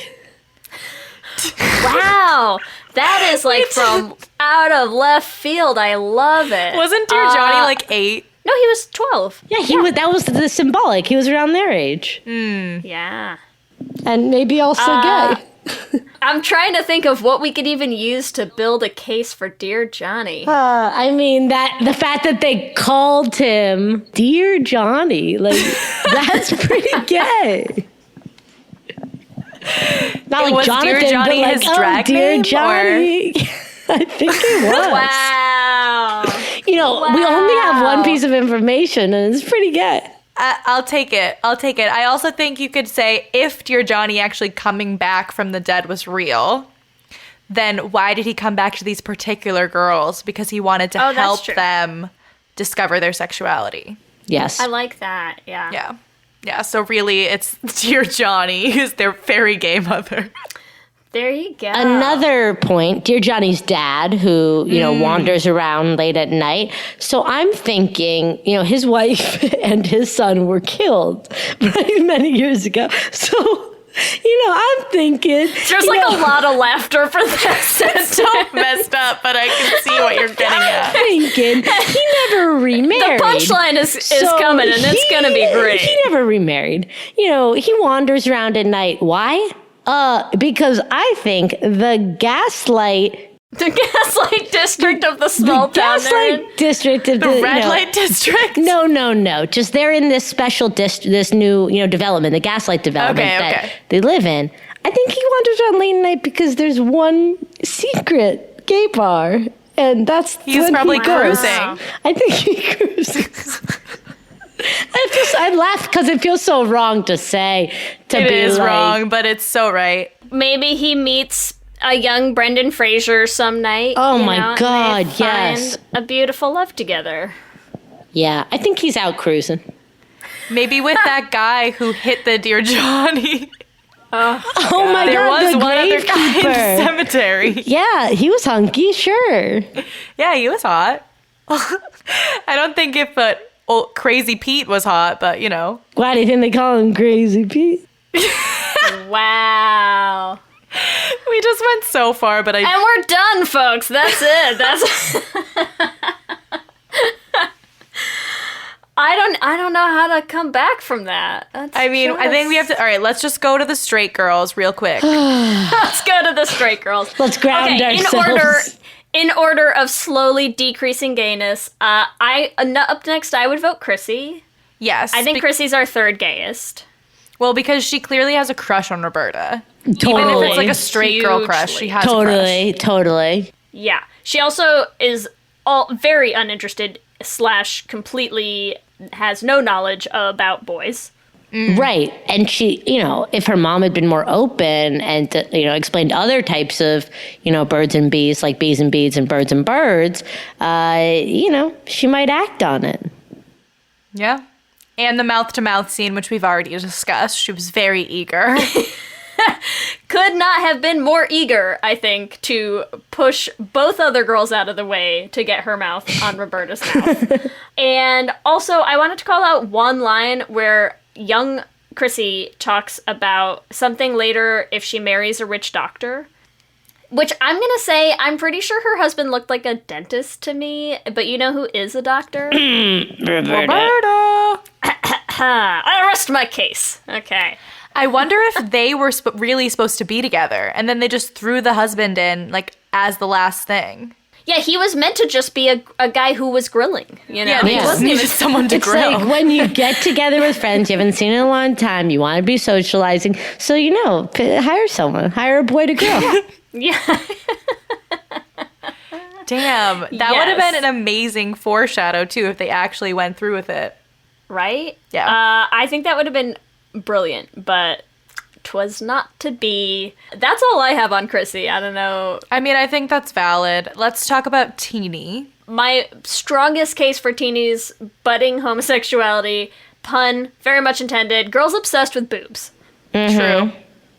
G: Wow, that is like from out of left field. I love it.
F: Wasn't Dear Johnny like 8?
G: No, he was 12.
H: Yeah, he was. That was the symbolic. He was around their age.
G: Yeah.
H: And maybe also gay.
G: I'm trying to think of what we could even use to build a case for Dear Johnny.
H: I mean, the fact that they called him Dear Johnny, like, that's pretty gay. Not like
F: was
H: Jonathan,
F: Dear Johnny
H: but like,
F: his drag
H: Dear
F: name,
H: Johnny. I think it was.
G: Wow.
H: You know, we only have one piece of information, and it's pretty gay.
F: I'll take it. I also think you could say, if Dear Johnny actually coming back from the dead was real, then why did he come back to these particular girls? Because he wanted to help them discover their sexuality.
H: Yes.
G: I like that. Yeah.
F: Yeah, so really it's Dear Johnny who's their fairy gay mother.
G: There you go.
H: Another point, Dear Johnny's dad, who, you know, wanders around late at night. So I'm thinking, you know, his wife and his son were killed many years ago. So, you know, I'm thinking...
G: There's like a lot of laughter for this.
F: It's so messed up, but I can see what you're getting at.
H: I'm thinking he never remarried.
G: The punchline is coming, and it's going to be great.
H: He never remarried. You know, he wanders around at night. Why? Because I think the gaslight
G: district of the small town.
H: Gaslight district of
F: the red light district.
H: No. Just they're in this special this new development, the gaslight development that they live in. I think he wanders around late night because there's one secret gay bar, and he's
F: probably cruising.
H: I think he cruises. I laugh because it feels so wrong to say.
F: It is wrong, but it's so right.
G: maybe he meets a young Brendan Fraser some night.
H: Oh
G: you
H: my
G: know, and
H: God,
G: they
H: yes.
G: find a beautiful love together.
H: Yeah, I think he's out cruising.
F: Maybe with that guy who hit the Dear Johnny.
H: Oh my
F: There
H: God,
F: was
H: the
F: one other guy in the
H: gravekeeper.
F: cemetery.
H: Yeah, he was hunky, sure.
F: Yeah, he was hot. I don't think if Crazy Pete was hot, but you know.
H: Why do you think they call him Crazy Pete?
G: Wow.
F: We just went so far, but
G: And we're done, folks. That's it. That's I don't know how to come back from that.
F: I think we have to. All right, let's just go to the straight girls real quick.
G: Let's go to the straight girls.
H: Let's ground ourselves.
G: In order of slowly decreasing gayness, up next I would vote Chrissy.
F: Yes.
G: I think Chrissy's our third gayest.
F: Well, because she clearly has a crush on Roberta.
H: Totally.
F: Even if it's like a straight girl crush, she has a crush.
H: Totally.
G: Yeah. She also is very uninterested / completely has no knowledge about boys.
H: Right. And she, if her mom had been more open and, explained other types of, birds and bees, like bees and beads and birds, she might act on it.
F: Yeah. And the mouth-to-mouth scene, which we've already discussed. She was very eager.
G: Could not have been more eager, I think, to push both other girls out of the way to get her mouth on Roberta's mouth. And also, I wanted to call out one line where young Chrissy talks about something later if she marries a rich doctor. Which I'm going to say, I'm pretty sure her husband looked like a dentist to me, but you know who is a doctor?
F: Roberta!
G: I rest my case. Okay.
F: I wonder if they were really supposed to be together, and then they just threw the husband in, like, as the last thing.
G: Yeah, he was meant to just be a guy who was grilling, you know?
F: Yeah, they just needed someone to grill.
H: It's like when you get together with friends you haven't seen in a long time, you want to be socializing, so, hire someone. Hire a boy to grill.
G: Yeah.
F: Damn, that would have been an amazing foreshadow, too, if they actually went through with it.
G: Right?
F: Yeah.
G: I think that would have been brilliant, but 'twas not to be. That's all I have on Chrissy. I don't know.
F: I mean, I think that's valid. Let's talk about Teeny.
G: My strongest case for Teeny's budding homosexuality, pun very much intended, girls obsessed with boobs.
F: Mm-hmm. True.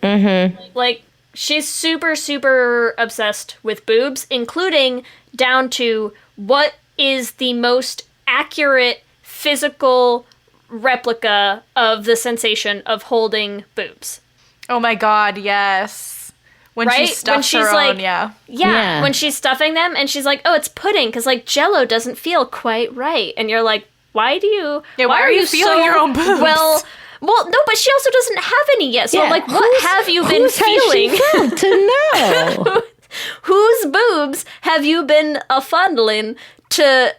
H: Mm-hmm.
G: Like, she's super, super obsessed with boobs, including down to what is the most accurate physical replica of the sensation of holding boobs.
F: Oh my God, yes. When
G: right?
F: she stuffs her own, yeah.
G: Yeah, when she's stuffing them and she's like, oh, it's pudding because like Jell-O doesn't feel quite right. And you're like, why are you
F: feeling your own boobs?
G: Well, no, but she also doesn't have any yet. So like, what have you been feeling?
H: To know.
G: Whose boobs have you been fondling to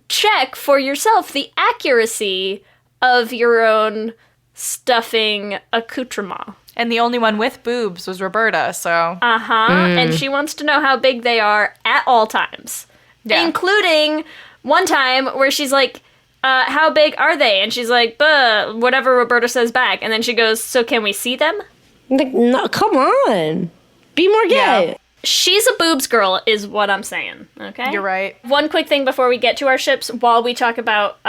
G: check for yourself the accuracy of your own stuffing accoutrement?
F: And the only one with boobs was Roberta, so.
G: And she wants to know how big they are at all times. Yeah. Including one time where she's like, how big are they? And she's like, whatever Roberta says back. And then she goes, so can we see them?
H: Like, no, come on. Be more gay.
G: Yeah. She's a boobs girl is what I'm saying, okay?
F: You're right.
G: One quick thing before we get to our ships, while we talk about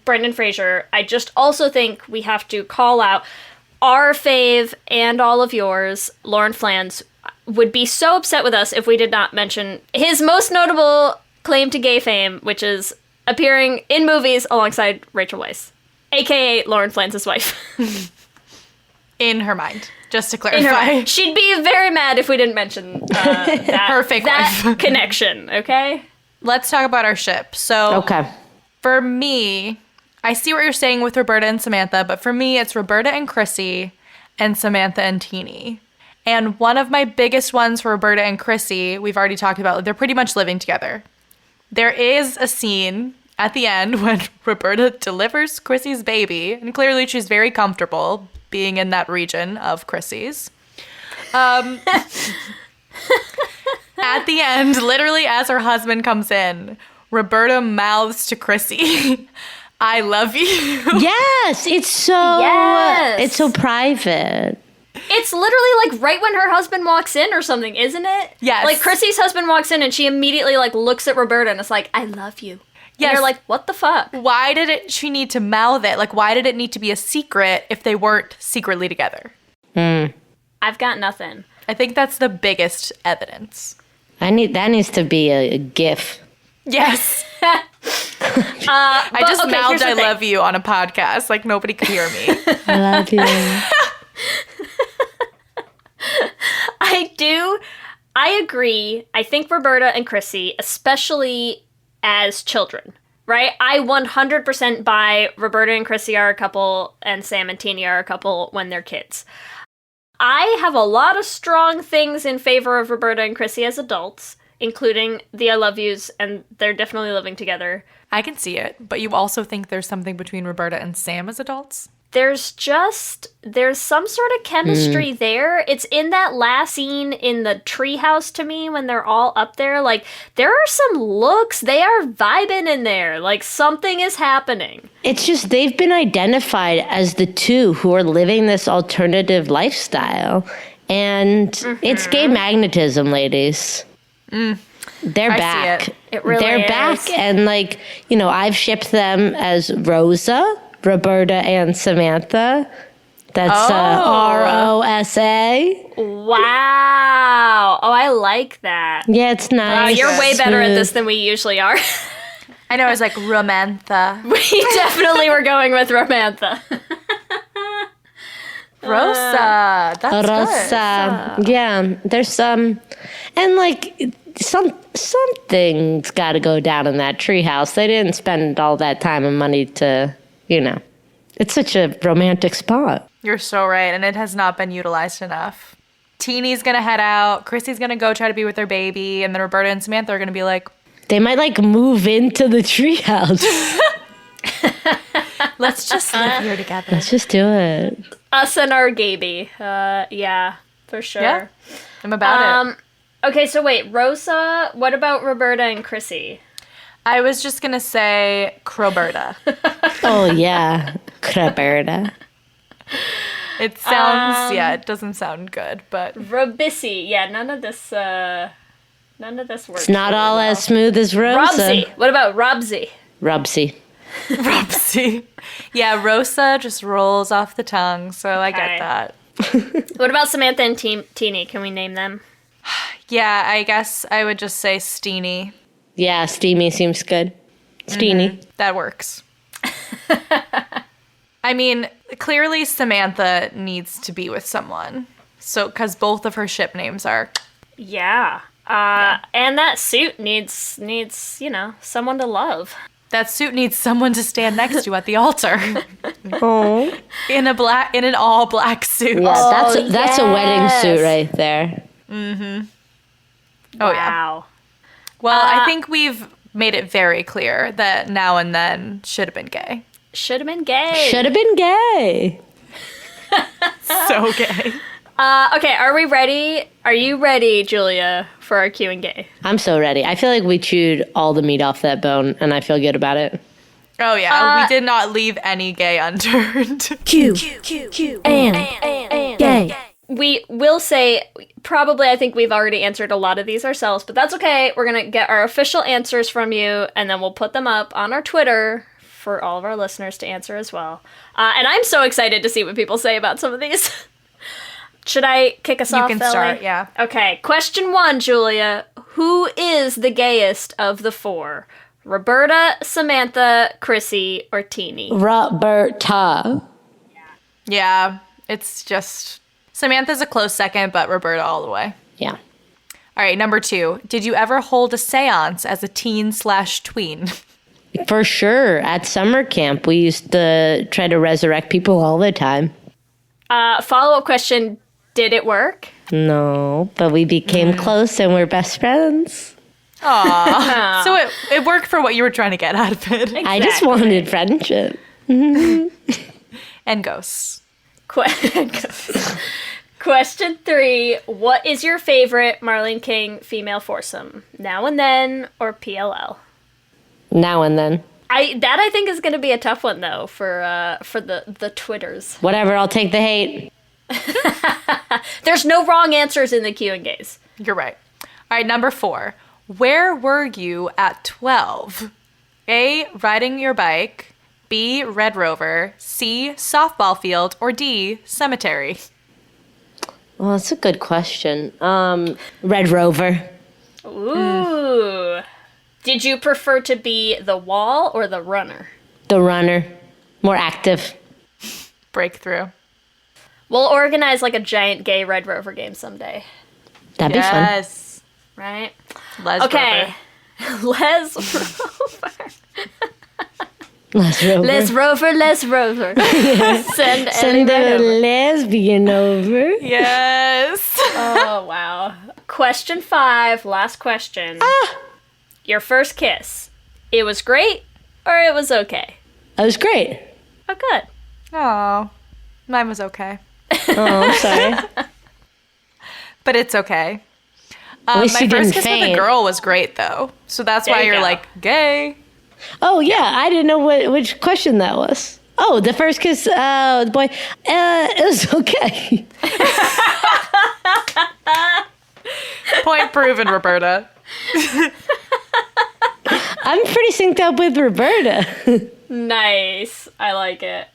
G: Brendan Fraser, I just also think we have to call out our fave and all of yours, Lauren Flans, would be so upset with us if we did not mention his most notable claim to gay fame, which is appearing in movies alongside Rachel Weisz, a.k.a. Lauren Flans' wife.
F: In her mind, just to clarify.
G: She'd be very mad if we didn't mention that,
F: Perfect
G: that connection, okay?
F: Let's talk about our ship. So,
H: okay.
F: For me, I see what you're saying with Roberta and Samantha, but for me, it's Roberta and Chrissy and Samantha and Teeny. And one of my biggest ones for Roberta and Chrissy, we've already talked about, they're pretty much living together. There is a scene at the end when Roberta delivers Chrissy's baby, and clearly she's very comfortable being in that region of Chrissy's. At the end, literally as her husband comes in, Roberta mouths to Chrissy, I love you.
H: Yes, it's so private.
G: It's literally like right when her husband walks in or something, isn't it?
F: Yes.
G: Like Chrissy's husband walks in and she immediately like looks at Roberta and is like, I love you.
F: Yes.
G: And you're like, what the fuck?
F: Why did she need to mouth it? Like, why did it need to be a secret if they weren't secretly together?
G: I've got nothing.
F: I think that's the biggest evidence.
H: That needs to be a GIF.
F: Yes. I just mouthed I love you on a podcast. Like, nobody could hear me.
H: I love you.
G: I agree. I think Roberta and Chrissy, especially as children, right? I 100% buy Roberta and Chrissy are a couple and Sam and Teeny are a couple when they're kids. I have a lot of strong things in favor of Roberta and Chrissy as adults, including the I love yous, and they're definitely living together.
F: I can see it, but you also think there's something between Roberta and Sam as adults?
G: There's some sort of chemistry there. It's in that last scene in the treehouse to me when they're all up there. Like, there are some looks. They are vibing in there. Like, something is happening.
H: It's just they've been identified as the two who are living this alternative lifestyle. And it's gay magnetism, ladies. They're back.
G: See it. It really
H: They're
G: is.
H: back. And, like, you know, I've shipped them as Rosa, Roberta, and Samantha. That's ROSA.
G: Wow. Oh, I like that.
H: Yeah, it's nice.
G: Wow, you're way better at
H: Smooth.
G: this than we usually are.
F: I know, I was like, Romantha.
G: We definitely were going with Romantha.
F: Rosa. That's
H: Rosa. Yeah, there's some, and like something's got to go down in that treehouse. They didn't spend all that time and money to, you know, it's such a romantic spot.
F: You're so right, and it has not been utilized enough. Teeny's gonna head out, Chrissy's gonna go try to be with their baby, and then Roberta and Samantha are gonna be like,
H: they might like move into the treehouse.
F: let's just live here together.
H: Let's just do it.
G: Us and our Gaby. Yeah, for sure.
F: Yeah, I'm about it.
G: Okay, so wait, Rosa, what about Roberta and Chrissy?
F: I was just gonna say Croberta.
H: Oh yeah, Roberta.
F: It sounds, it doesn't sound good, but
G: Robissy. Yeah, none of this works.
H: It's not
G: really
H: all
G: well.
H: as smooth as Rosa.
G: Robsy. What about Robsy?
H: Robsy.
F: Robsy. Yeah, Rosa just rolls off the tongue, so I get that.
G: What about Samantha and Teeny? Can we name them?
F: Yeah, I guess I would just say Steeny.
H: Yeah, Steamy seems good. Steeny.
F: That works. I mean, clearly Samantha needs to be with someone. So, because both of her ship names are.
G: Yeah. And that suit needs, you know, someone to love.
F: That suit needs someone to stand next to at the altar.
H: Oh.
F: In an all black suit.
H: Yeah, that's a wedding suit right there.
F: Mm-hmm.
G: Oh,
F: yeah. Well, I think we've made it very clear that Now and Then should have been gay.
G: Should have been gay.
H: Should have been gay.
F: So gay.
G: Okay, are we ready? Are you ready, Julia, for our Q and Gay?
H: I'm so ready. I feel like we chewed all the meat off that bone, and I feel good about it.
F: Oh, yeah. We did not leave any gay unturned.
E: Q and gay.
G: We will say, probably, I think we've already answered a lot of these ourselves, but that's okay. We're going to get our official answers from you, and then we'll put them up on our Twitter for all of our listeners to answer as well. And I'm so excited to see what people say about some of these. Should I kick us off,
F: You can
G: Ellie?
F: start, yeah.
G: Okay, question 1, Julia. Who is the gayest of the 4? Roberta, Samantha, Chrissy, or Teeny?
H: Roberta.
F: Yeah, it's just... Samantha's a close second, but Roberta all the way.
H: Yeah.
F: All right, number 2. Did you ever hold a seance as a teen/tween?
H: For sure. At summer camp, we used to try to resurrect people all the time.
G: Follow-up question, did it work?
H: No, but we became close and we're best friends.
F: Aww. So it worked for what you were trying to get out of it.
G: Exactly.
H: I just wanted friendship.
F: And ghosts.
G: Question 3, what is your favorite Marlene King female foursome? Now and Then or PLL?
H: Now and Then.
G: I think is going to be a tough one though for the Twitters.
H: Whatever, I'll take the hate.
G: There's no wrong answers in the Q&Gas.
F: You're right. All right, number 4. Where were you at 12? A, riding your bike. B, Red Rover. C, softball field. Or D, cemetery.
H: Well, that's a good question. Red Rover.
G: Ooh. Did you prefer to be the wall or the runner?
H: The runner. More active.
F: Breakthrough.
G: We'll organize like a giant gay Red Rover game someday.
H: That'd be fun.
F: Yes.
G: Right?
F: Okay.
G: Les Rover.
H: Les Rover.
G: Les Rover, Les Rover. Send
H: Send
G: Ellie
H: a
G: right over.
H: lesbian over.
F: Yes.
G: Oh, wow. Question 5, last question. Your first kiss. It was great or it was okay?
H: That was great.
G: Oh, good.
F: Oh, mine was okay.
H: Oh, I'm sorry.
F: But it's okay.
H: At least
F: my
H: you
F: first
H: didn't
F: kiss with
H: faint.
F: a girl was great, though. So that's
G: There
F: why
G: you
F: you're
G: go.
F: like, gay.
H: Oh, yeah. I didn't know which question that was. Oh, the first kiss, the boy, it was okay.
F: Point proven, Roberta.
H: I'm pretty synced up with Roberta.
G: Nice. I like it.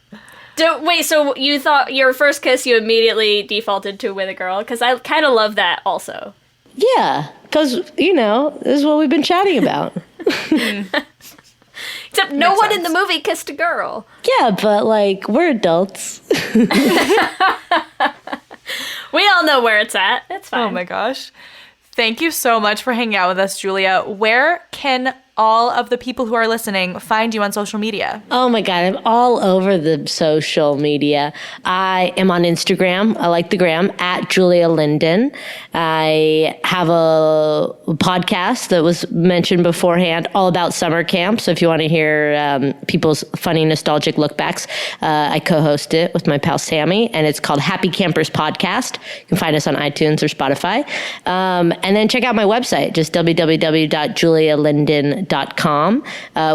G: Wait, so you thought your first kiss you immediately defaulted to with a girl? Because I kind of love that also.
H: Yeah, because, this is what we've been chatting about.
G: Except no one in the movie kissed a girl.
H: Yeah, but, we're adults.
G: We all know where it's at. It's fine.
F: Oh my gosh. Thank you so much for hanging out with us, Julia. Where can all of the people who are listening find you on social media?
H: Oh my God, I'm all over the social media. I am on Instagram. I like the gram, at Julia Lindon. I have a podcast that was mentioned beforehand, all about summer camp. So if you want to hear people's funny, nostalgic lookbacks, I co-host it with my pal Sammy, and it's called Happy Campers Podcast. You can find us on iTunes or Spotify. And then check out my website, just www.julialindon.com.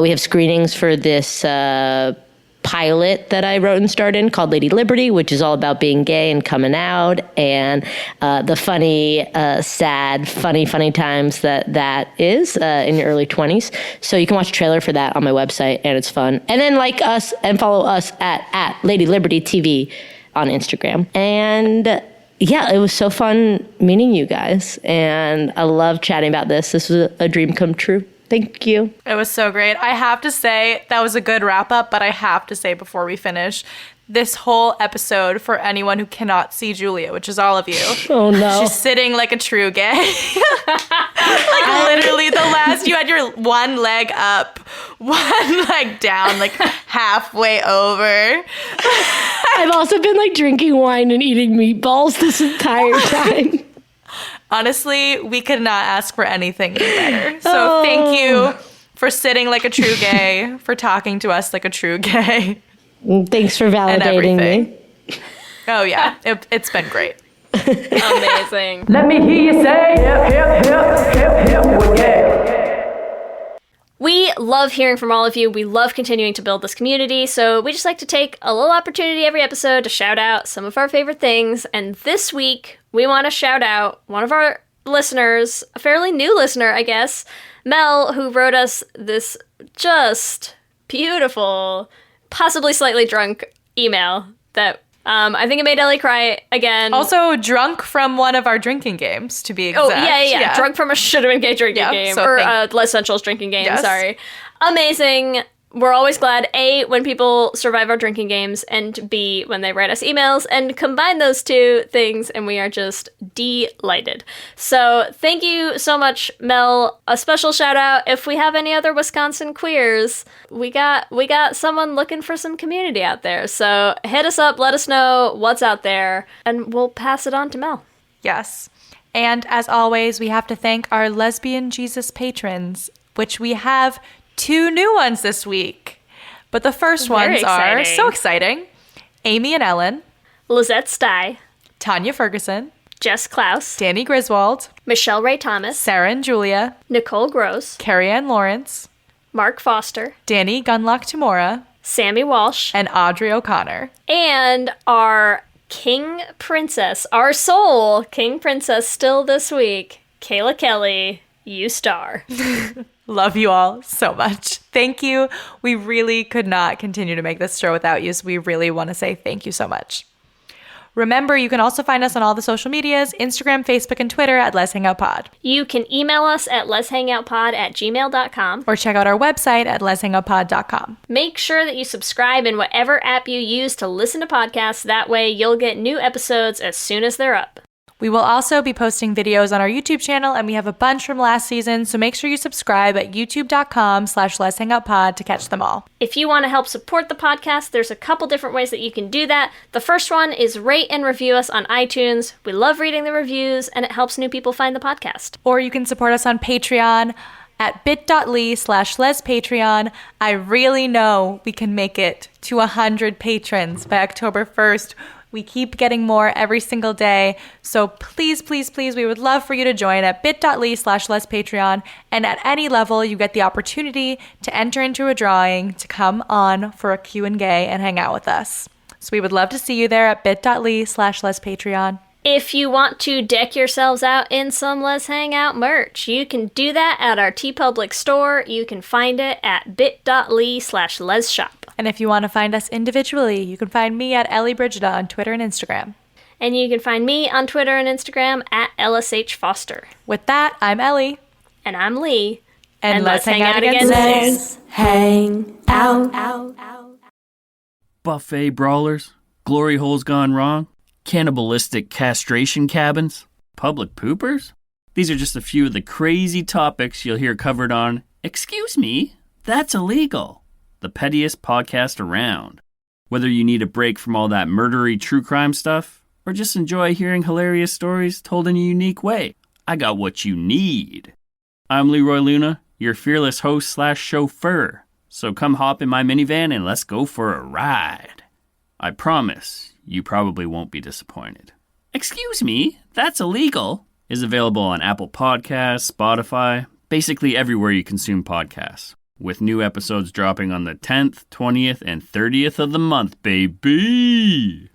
H: We have screenings for this pilot that I wrote and starred in called Lady Liberty, which is all about being gay and coming out, and the funny, sad, funny times that is in your early 20s. So you can watch a trailer for that on my website, and it's fun. And then like us and follow us at Lady Liberty TV on Instagram. And yeah, it was so fun meeting you guys, and I love chatting about this. This was a dream come true. Thank you.
F: It was so great. I have to say, that was a good wrap up, but I have to say before we finish, this whole episode, for anyone who cannot see Julia, which is all of you.
H: Oh no.
F: She's sitting like a true gay. Literally you had your one leg up, one leg down, like halfway over.
H: I've also been drinking wine and eating meatballs this entire time.
F: Honestly, we could not ask for anything better. So thank you for sitting like a true gay, for talking to us like a true gay.
H: Thanks for validating me.
F: Oh yeah, it's been great.
G: Amazing.
L: Let me hear you say, hip, we're gay.
G: We love hearing from all of you. We love continuing to build this community. So we just like to take a little opportunity every episode to shout out some of our favorite things. And this week, we want to shout out one of our listeners, a fairly new listener, I guess, Mel, who wrote us this just beautiful, possibly slightly drunk email that I think it made Ellie cry again.
F: Also drunk from one of our drinking games, to be exact.
G: Oh, yeah. Drunk from a should have been gay drinking game.
F: So
G: or Les Essentials drinking game,
F: Yes.
G: sorry. Amazing. We're always glad, A, when people survive our drinking games, and B, when they write us emails, and combine those two things, and we are just delighted. So thank you so much, Mel. A special shout out, if we have any other Wisconsin queers, we got someone looking for some community out there. So hit us up, let us know what's out there, and we'll pass it on to Mel.
F: Yes. And as always, we have to thank our Lesbian Jesus patrons, which we have 2 new ones this week. But the first
G: Very
F: ones are
G: exciting.
F: so exciting. Amy and Ellen,
G: Lizette Stye,
F: Tanya Ferguson,
G: Jess Klaus,
F: Danny Griswold,
G: Michelle Ray Thomas,
F: Sarah and Julia,
G: Nicole Gross,
F: Carrie Ann Lawrence,
G: Mark Foster,
F: Danny Gunlock Tamora,
G: Sammy Walsh,
F: and Audrey O'Connor.
G: and our King Princess, our soul, King Princess still this week. Kayla Kelly, you star.
F: Love you all so much. Thank you. We really could not continue to make this show without you, so we really want to say thank you so much. Remember, you can also find us on all the social medias, Instagram, Facebook, and Twitter at Let's Hang Out Pod.
G: You can email us at letshangoutpod@gmail.com.
F: Or check out our website at letshangoutpod.com.
G: Make sure that you subscribe in whatever app you use to listen to podcasts. That way you'll get new episodes as soon as they're up.
F: We will also be posting videos on our YouTube channel, and we have a bunch from last season, so make sure you subscribe at youtube.com/letshangoutpod to catch them all.
G: If you want to help support the podcast, there's a couple different ways that you can do that. The first one is rate and review us on iTunes. We love reading the reviews, and it helps new people find the podcast.
F: Or you can support us on Patreon at bit.ly/lespatreon. I really know we can make it to 100 patrons by October 1st. We keep getting more every single day. So please, please, please, we would love for you to join at bit.ly/lespatreon. And at any level, you get the opportunity to enter into a drawing to come on for a Q&A and hang out with us. So we would love to see you there at bit.ly/lespatreon.
G: If you want to deck yourselves out in some Let's Hang Out merch, you can do that at our TeePublic store. You can find it at bit.ly/lesshop.
F: And if you want to find us individually, you can find me at Ellie Brigida on Twitter and Instagram.
G: And you can find me on Twitter and Instagram at LSH Foster.
F: With that, I'm Ellie.
G: And I'm Lee.
F: And let's hang out again.
E: Let's hang out.
M: Buffet brawlers, glory holes gone wrong, cannibalistic castration cabins, public poopers? These are just a few of the crazy topics you'll hear covered on Excuse Me, That's Illegal, the pettiest podcast around. Whether you need a break from all that murdery true crime stuff, or just enjoy hearing hilarious stories told in a unique way, I got what you need. I'm Leroy Luna, your fearless host/chauffeur. So come hop in my minivan and let's go for a ride. I promise you probably won't be disappointed. Excuse Me, That's Illegal is available on Apple Podcasts, Spotify, basically everywhere you consume podcasts, with new episodes dropping on the 10th, 20th, and 30th of the month, baby!